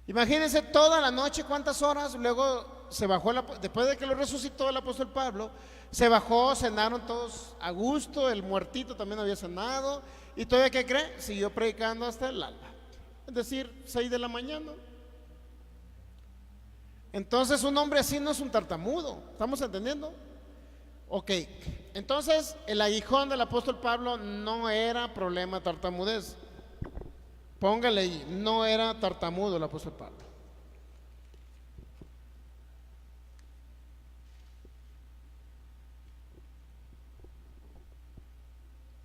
Imagínense toda la noche, ¿cuántas horas? Luego se bajó, después de que lo resucitó el apóstol Pablo, se bajó, cenaron todos a gusto, el muertito también había cenado, y todavía, ¿qué cree? Siguió predicando hasta el alba, es decir, 6 de la mañana. Entonces un hombre así no es un tartamudo, ¿estamos entendiendo? Ok, entonces el aguijón del apóstol Pablo no era problema tartamudez. Póngale ahí, no era tartamudo el apóstol Pablo.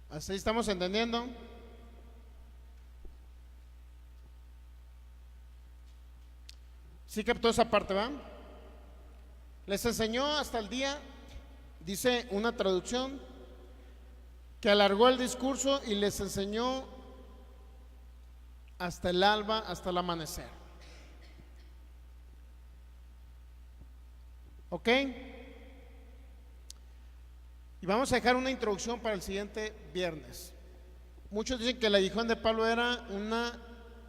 ¿Así estamos entendiendo? ¿Sí captó esa parte, va? Les enseñó hasta el día, dice una traducción, que alargó el discurso y les enseñó hasta el alba, hasta el amanecer. ¿Ok? Y vamos a dejar una introducción para el siguiente viernes. Muchos dicen que el aguijón de Pablo era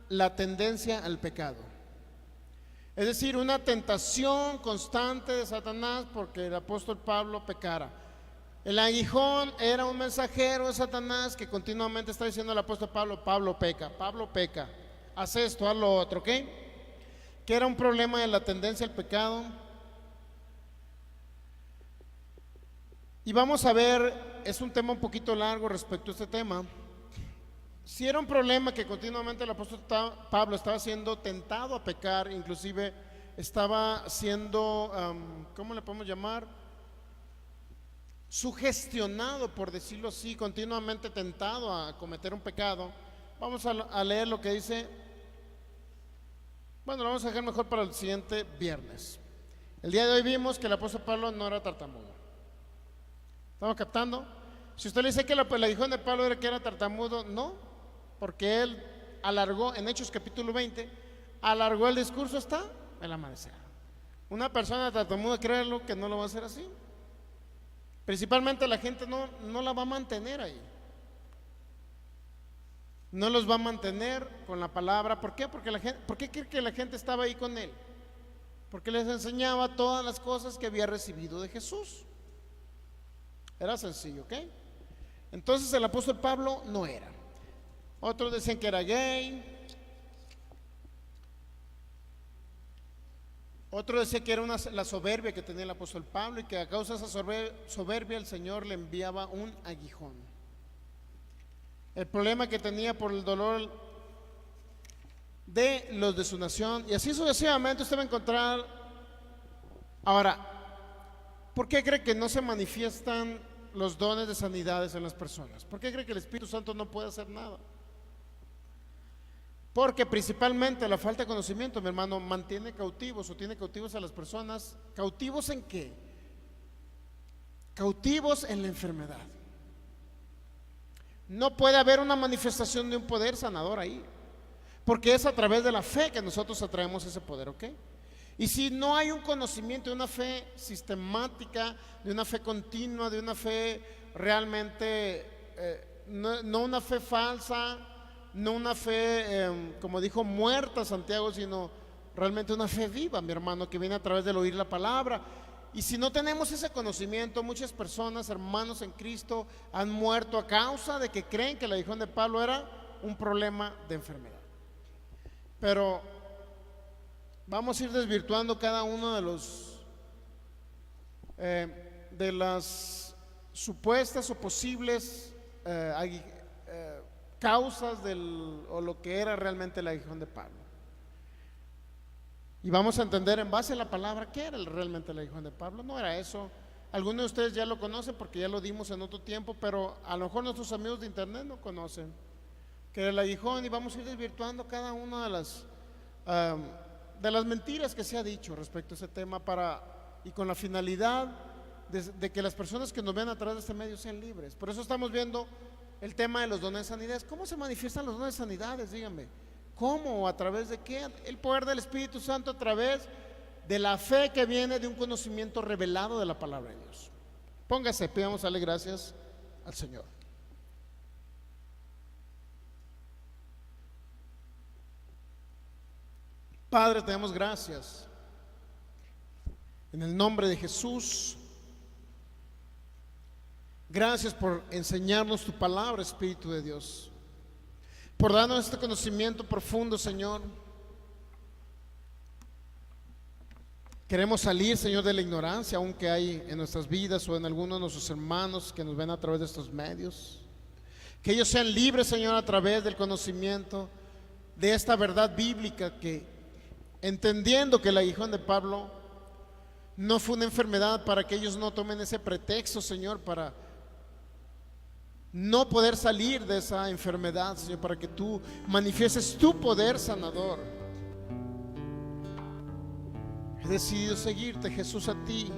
la tendencia al pecado. Es decir, una tentación constante de Satanás porque el apóstol Pablo pecara. El aguijón era un mensajero de Satanás que continuamente está diciendo al apóstol Pablo, Pablo peca, haz esto, haz lo otro, ¿ok? Que era un problema de la tendencia al pecado. Y vamos a ver, es un tema un poquito largo respecto a este tema. Si era un problema que continuamente el apóstol Pablo estaba siendo tentado a pecar, inclusive estaba siendo, ¿cómo le podemos llamar? Sugestionado, por decirlo así, continuamente tentado a cometer un pecado. Vamos a leer lo que dice. Bueno, lo vamos a dejar mejor para el siguiente viernes. El día de hoy vimos que el apóstol Pablo no era tartamudo. ¿Estamos captando? Si usted le dice que el aguijón de Pablo era que era tartamudo, no, porque él alargó, en Hechos capítulo 20, alargó el discurso hasta el amanecer. Una persona tartamuda, créanlo que no lo va a hacer así. Principalmente la gente no la va a mantener ahí. No los va a mantener con la palabra. ¿Por qué? ¿Por qué cree que la gente estaba ahí con él? Porque les enseñaba todas las cosas que había recibido de Jesús. Era sencillo, ¿ok? Entonces el apóstol Pablo no era. Otros decían que era gay. Otro decía que era la soberbia que tenía el apóstol Pablo y que a causa de esa soberbia el Señor le enviaba un aguijón. El problema que tenía por el dolor de los de su nación, y así sucesivamente usted va a encontrar. Ahora, ¿por qué cree que no se manifiestan los dones de sanidades en las personas? ¿Por qué cree que el Espíritu Santo no puede hacer nada? Porque principalmente la falta de conocimiento, mi hermano, mantiene cautivos o tiene cautivos a las personas. ¿Cautivos en qué? Cautivos en la enfermedad. No puede haber una manifestación de un poder sanador ahí, porque es a través de la fe que nosotros atraemos ese poder, ¿ok? Y si no hay un conocimiento de una fe sistemática, de una fe continua, de una fe realmente, no una fe falsa, no una fe, como dijo, muerta Santiago, sino realmente una fe viva, mi hermano, que viene a través del oír la palabra. Y si no tenemos ese conocimiento, muchas personas, hermanos en Cristo, han muerto a causa de que creen que el aguijón de Pablo era un problema de enfermedad. Pero vamos a ir desvirtuando cada uno de las supuestas o posibles causas o lo que era realmente el aguijón de Pablo. Y vamos a entender en base a la palabra qué era realmente el aguijón de Pablo. No era eso. Algunos de ustedes ya lo conocen porque ya lo dimos en otro tiempo, pero a lo mejor nuestros amigos de internet no conocen que era el aguijón, y vamos a ir desvirtuando cada una de las mentiras que se ha dicho respecto a ese tema y con la finalidad de que las personas que nos ven a través de este medio sean libres. Por eso estamos viendo el tema de los dones de sanidades. ¿Cómo se manifiestan los dones de sanidades? Díganme. ¿Cómo o a través de qué? El poder del Espíritu Santo a través de la fe que viene de un conocimiento revelado de la palabra de Dios. Póngase, pidamos darle gracias al Señor. Padre, te damos gracias en el nombre de Jesús. Gracias por enseñarnos tu palabra, Espíritu de Dios, por darnos este conocimiento profundo, Señor. Queremos salir, Señor, de la ignorancia aún que hay en nuestras vidas o en algunos de nuestros hermanos que nos ven a través de estos medios. Que ellos sean libres, Señor, a través del conocimiento de esta verdad bíblica, que entendiendo que el aguijón de Pablo no fue una enfermedad, para que ellos no tomen ese pretexto, Señor, para no poder salir de esa enfermedad, Señor, para que tú manifiestes tu poder sanador. He decidido seguirte, Jesús, a ti.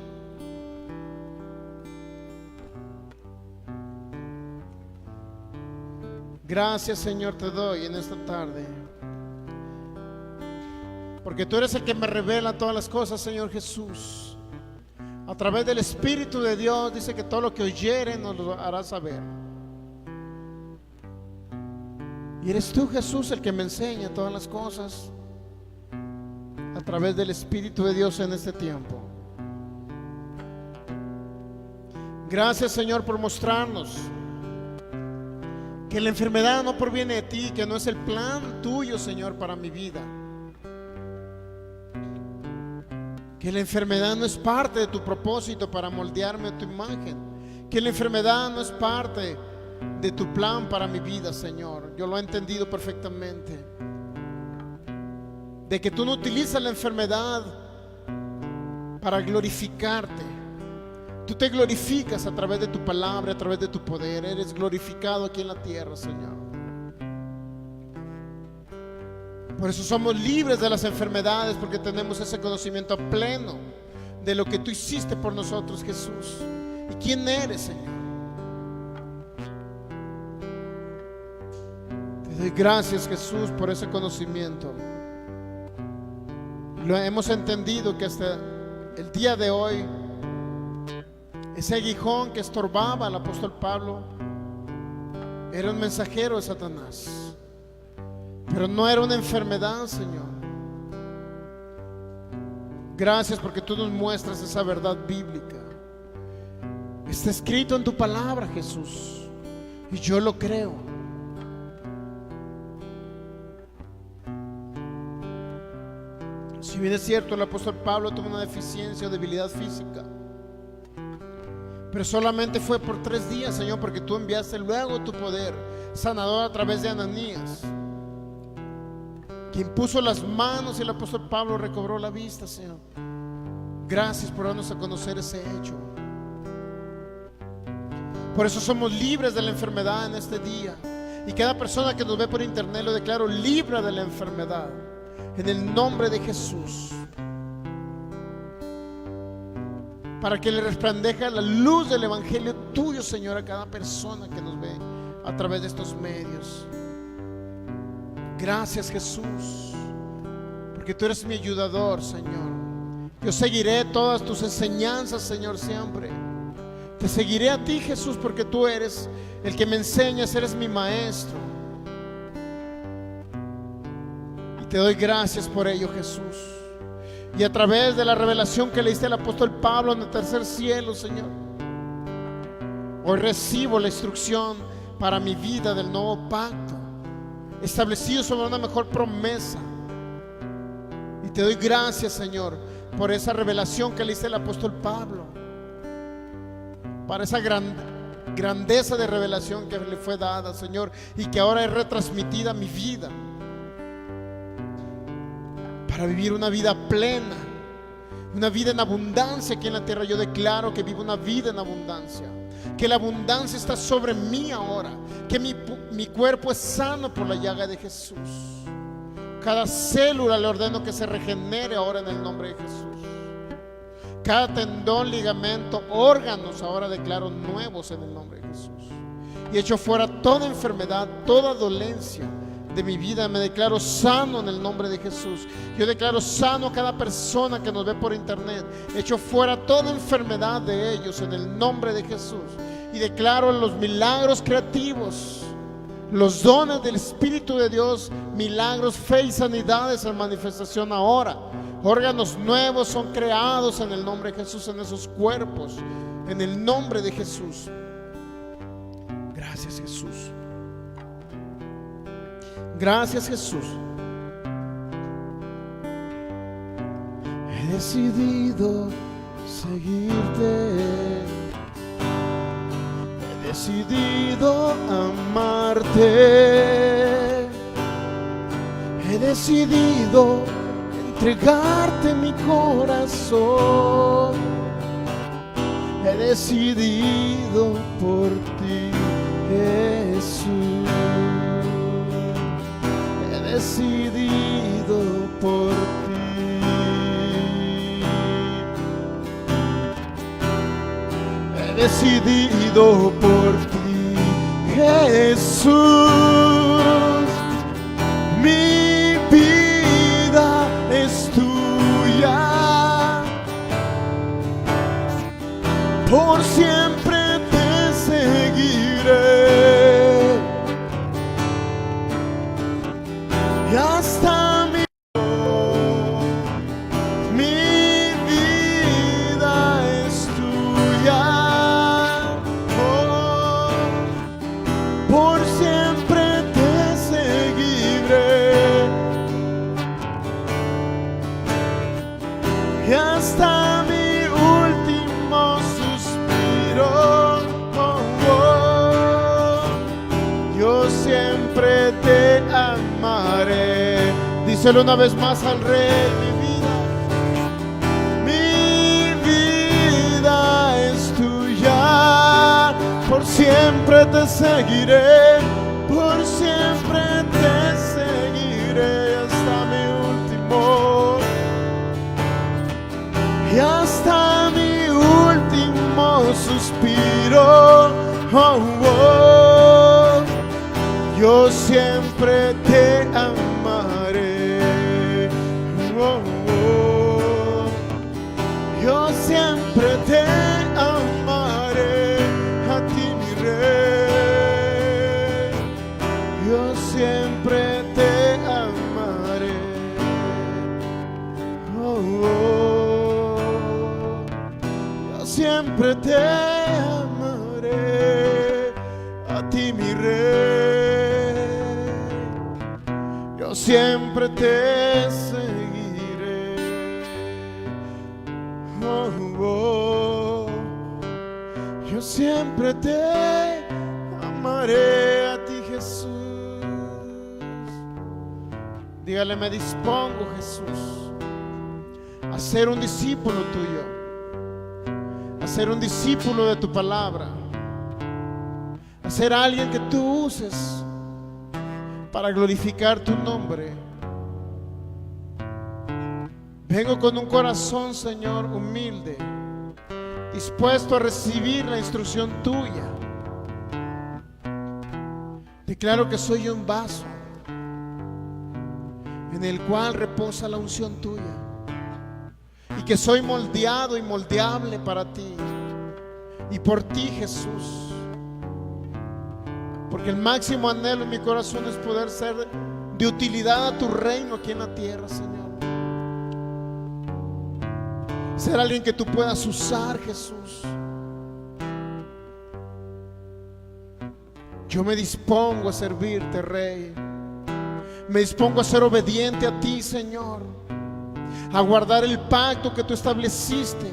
Gracias, Señor, te doy en esta tarde, porque tú eres el que me revela todas las cosas, Señor Jesús. A través del Espíritu de Dios dice que todo lo que oyere nos lo hará saber. Y eres tú, Jesús, el que me enseña todas las cosas a través del Espíritu de Dios en este tiempo. Gracias, Señor, por mostrarnos que la enfermedad no proviene de ti, que no es el plan tuyo, Señor, para mi vida. Que la enfermedad no es parte de tu propósito para moldearme a tu imagen. Que la enfermedad no es parte de tu plan para mi vida, Señor. Yo lo he entendido perfectamente. De que tú no utilizas la enfermedad para glorificarte. Tú te glorificas a través de tu palabra, a través de tu poder. Eres glorificado aquí en la tierra, Señor. Por eso somos libres de las enfermedades, porque tenemos ese conocimiento pleno de lo que tú hiciste por nosotros, Jesús. ¿Y quién eres, Señor? Te doy gracias, Jesús, por ese conocimiento. Lo hemos entendido que hasta el día de hoy ese aguijón que estorbaba al apóstol Pablo era un mensajero de Satanás, pero no era una enfermedad, Señor. Gracias porque tú nos muestras esa verdad bíblica. Está escrito en tu palabra, Jesús, y yo lo creo. Si bien es cierto, el apóstol Pablo tuvo una deficiencia o debilidad física, pero solamente fue por 3 días, Señor, porque tú enviaste luego tu poder sanador a través de Ananías, quien puso las manos, y el apóstol Pablo recobró la vista, Señor. Gracias por darnos a conocer ese hecho. Por eso somos libres de la enfermedad en este día, y cada persona que nos ve por internet lo declaro libre de la enfermedad en el nombre de Jesús, para que le resplandezca la luz del evangelio tuyo, Señor, a cada persona que nos ve a través de estos medios. Gracias, Jesús, porque tú eres mi ayudador, Señor. Yo seguiré todas tus enseñanzas, Señor, siempre. Te seguiré a ti, Jesús, porque tú eres el que me enseñas, eres mi maestro. Y te doy gracias por ello, Jesús. Y a través de la revelación que le diste al apóstol Pablo en el tercer cielo, Señor, hoy recibo la instrucción para mi vida del nuevo pacto, establecido sobre una mejor promesa. Y te doy gracias, Señor, por esa revelación que le diste al apóstol Pablo, para esa grandeza de revelación que le fue dada, Señor, y que ahora es retransmitida a mi vida, para vivir una vida plena, una vida en abundancia aquí en la tierra. Yo declaro que vivo una vida en abundancia, que la abundancia está sobre mí ahora, que mi cuerpo es sano por la llaga de Jesús. Cada célula le ordeno que se regenere ahora en el nombre de Jesús. Cada tendón, ligamento, órganos ahora declaro nuevos en el nombre de Jesús. Y echo fuera toda enfermedad, toda dolencia de mi vida. Me declaro sano en el nombre de Jesús. Yo declaro sano a cada persona que nos ve por internet. Echo fuera toda enfermedad de ellos en el nombre de Jesús. Y declaro los milagros creativos, los dones del Espíritu de Dios, milagros, fe y sanidades en manifestación ahora. Órganos nuevos son creados en el nombre de Jesús en esos cuerpos, en el nombre de Jesús. Gracias, Jesús. Gracias, Jesús. He decidido seguirte. He decidido amarte. He decidido entregarte mi corazón. He decidido por ti, Jesús. He decidido por ti. He decidido por ti, Jesús. Mi vida es tuya, por siempre te seguiré, y hasta mi vida es tuya, oh, por siempre te seguiré, y hasta mi último suspiro, oh, oh, yo siempre te amaré. Díselo una vez más al Rey. Mi vida es tuya, por siempre te seguiré, por siempre te seguiré, hasta mi último, y hasta mi último suspiro, oh, oh, yo siempre te amaré, oh, oh, yo siempre te amaré, a ti mi Rey, yo siempre te amaré, oh, oh, yo siempre te amaré, a ti mi Rey, yo siempre te seguiré, oh, oh, yo siempre te amaré, a ti Jesús. Dígale: me dispongo, Jesús, a ser un discípulo tuyo, a ser un discípulo de tu palabra, a ser alguien que tú uses para glorificar tu nombre. Vengo con un corazón, Señor, humilde, dispuesto a recibir la instrucción tuya. Declaro que soy un vaso en el cual reposa la unción tuya, y que soy moldeado y moldeable para ti y por ti, Jesús, porque el máximo anhelo en mi corazón es poder ser de utilidad a tu reino aquí en la tierra, Señor. Ser alguien que tú puedas usar, Jesús. Yo me dispongo a servirte, Rey. Me dispongo a ser obediente a ti, Señor, a guardar el pacto que tú estableciste,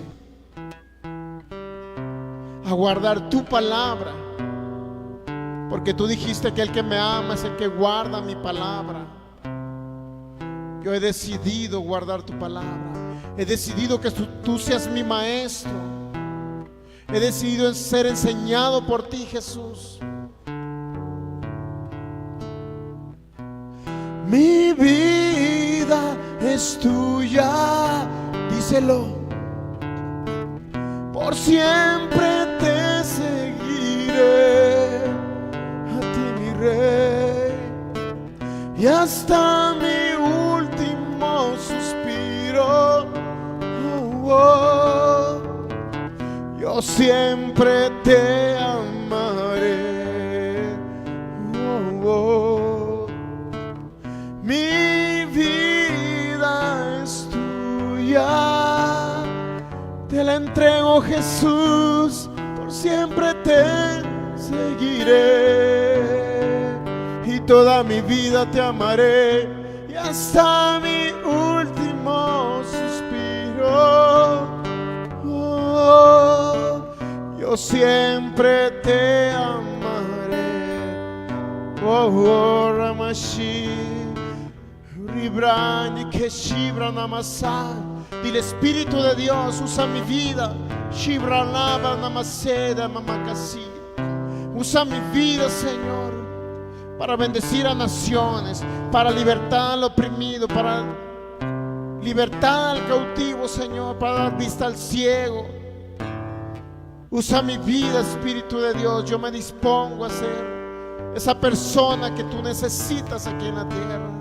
a guardar tu palabra, porque tú dijiste que el que me ama es el que guarda mi palabra. Yo he decidido guardar tu palabra. He decidido que tú seas mi maestro. He decidido ser enseñado por ti, Jesús. Mi vida es tuya, díselo. Por siempre te seguiré, a ti, mi Rey, y hasta mi último suspiro. Yo siempre te amaré. Mi vida es tuya, te la entrego, Jesús, por siempre te seguiré y toda mi vida te amaré y hasta mi último suspiro. Yo siempre te amaré. Ramashi. Dile, Espíritu de Dios, usa mi vida. Usa mi vida, Señor, para bendecir a naciones, para libertar al oprimido, para libertar al cautivo, Señor, para dar vista al ciego. Usa mi vida, Espíritu de Dios. Yo me dispongo a ser esa persona que tú necesitas aquí en la tierra.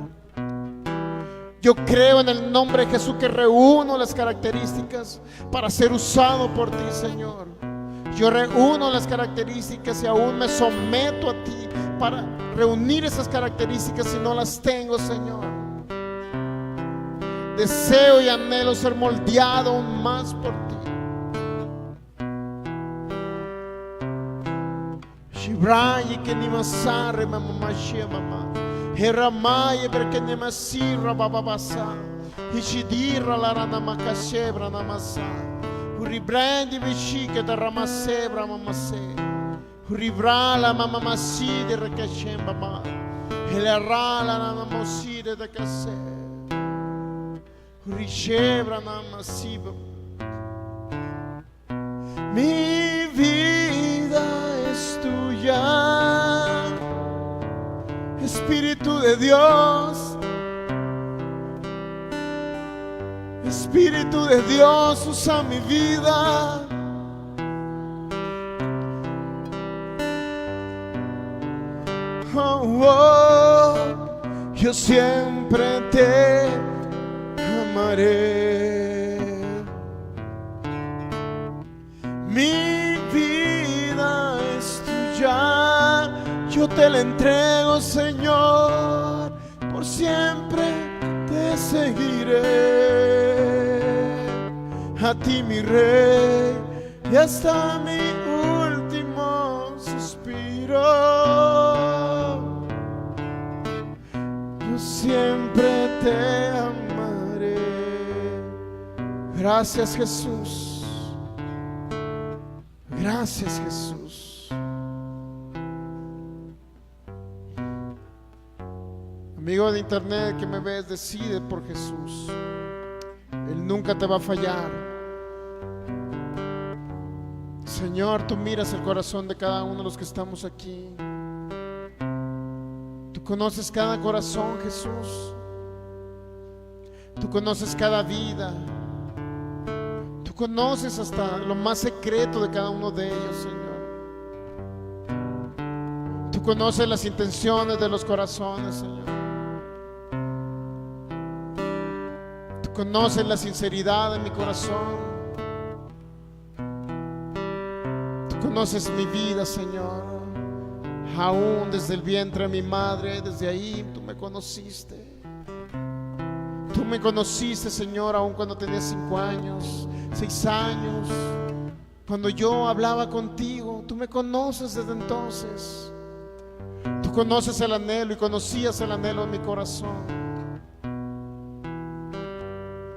Yo creo en el nombre de Jesús que reúno las características para ser usado por ti, Señor. Yo reúno las características y aún me someto a ti para reunir esas características si no las tengo, Señor. Deseo y anhelo ser moldeado aún más por ti. Shibrayi que ni masare mamá mamá. Heramaye perché ne masira bababasa. Hichidira la rana makashebra namasa. Uribrandi vishike da ramasebra mamase. Uribrala mama maside rekashemba ma. Helerala nana moside da kase. Urishebra namasiba. Mi vida es tuya, Espíritu de Dios. Espíritu de Dios, usa mi vida. Yo siempre te amaré. Mi vida es tuya, yo te la entrego, Señor, por siempre te seguiré. A ti, mi Rey, y hasta mi último suspiro. Yo siempre te amaré. Gracias, Jesús. Gracias, Jesús. Amigo de internet que me ves, decide por Jesús. Él nunca te va a fallar. Señor, tú miras el corazón de cada uno de los que estamos aquí. Tú conoces cada corazón, Jesús. Tú conoces cada vida. Tú conoces hasta lo más secreto de cada uno de ellos, Señor. Tú conoces las intenciones de los corazones, Señor. Tú conoces la sinceridad de mi corazón. Tú conoces mi vida, Señor. Aún desde el vientre de mi madre, desde ahí tú me conociste. Tú me conociste, Señor, aún cuando tenía 5 años, 6 años. Cuando yo hablaba contigo, tú me conoces desde entonces. Tú conoces el anhelo y conocías el anhelo de mi corazón.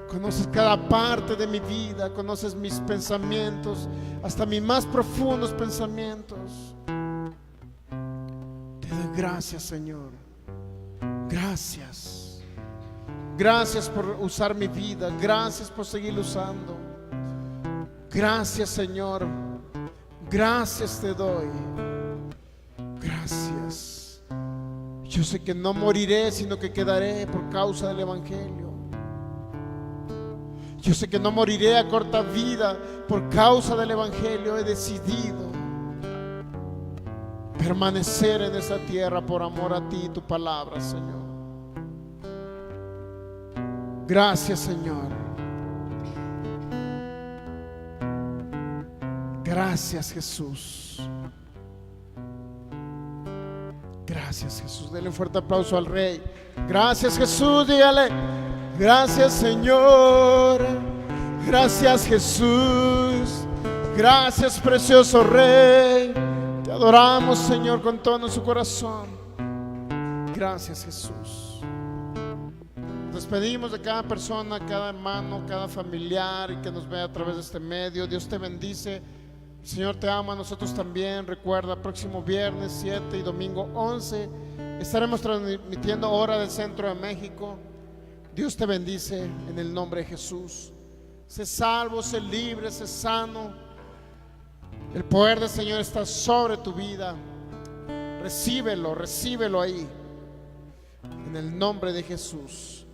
Conoces cada parte de mi vida, conoces mis pensamientos, hasta mis más profundos pensamientos. Te doy gracias, Señor. Gracias. Gracias por usar mi vida. Gracias por seguir usando. Gracias, Señor. Gracias te doy. Gracias. Yo sé que no moriré, sino que quedaré por causa del Evangelio. Yo sé que no moriré a corta vida por causa del Evangelio. He decidido permanecer en esta tierra por amor a ti y tu palabra, Señor. Gracias, Señor. Gracias, Jesús. Gracias, Jesús. Denle un fuerte aplauso al Rey. Gracias, Jesús. Dígale: gracias, Señor. Gracias, Jesús. Gracias, precioso Rey. Te adoramos, Señor, con todo nuestro corazón. Gracias, Jesús. Nos despedimos de cada persona, cada hermano, cada familiar y que nos vea a través de este medio. Dios te bendice. El Señor te ama, nosotros también. Recuerda, próximo viernes 7 y domingo 11 estaremos transmitiendo Hora del Centro de México. Dios te bendice en el nombre de Jesús. Sé salvo, sé libre, sé sano. El poder del Señor está sobre tu vida. Recíbelo, recíbelo ahí. En el nombre de Jesús.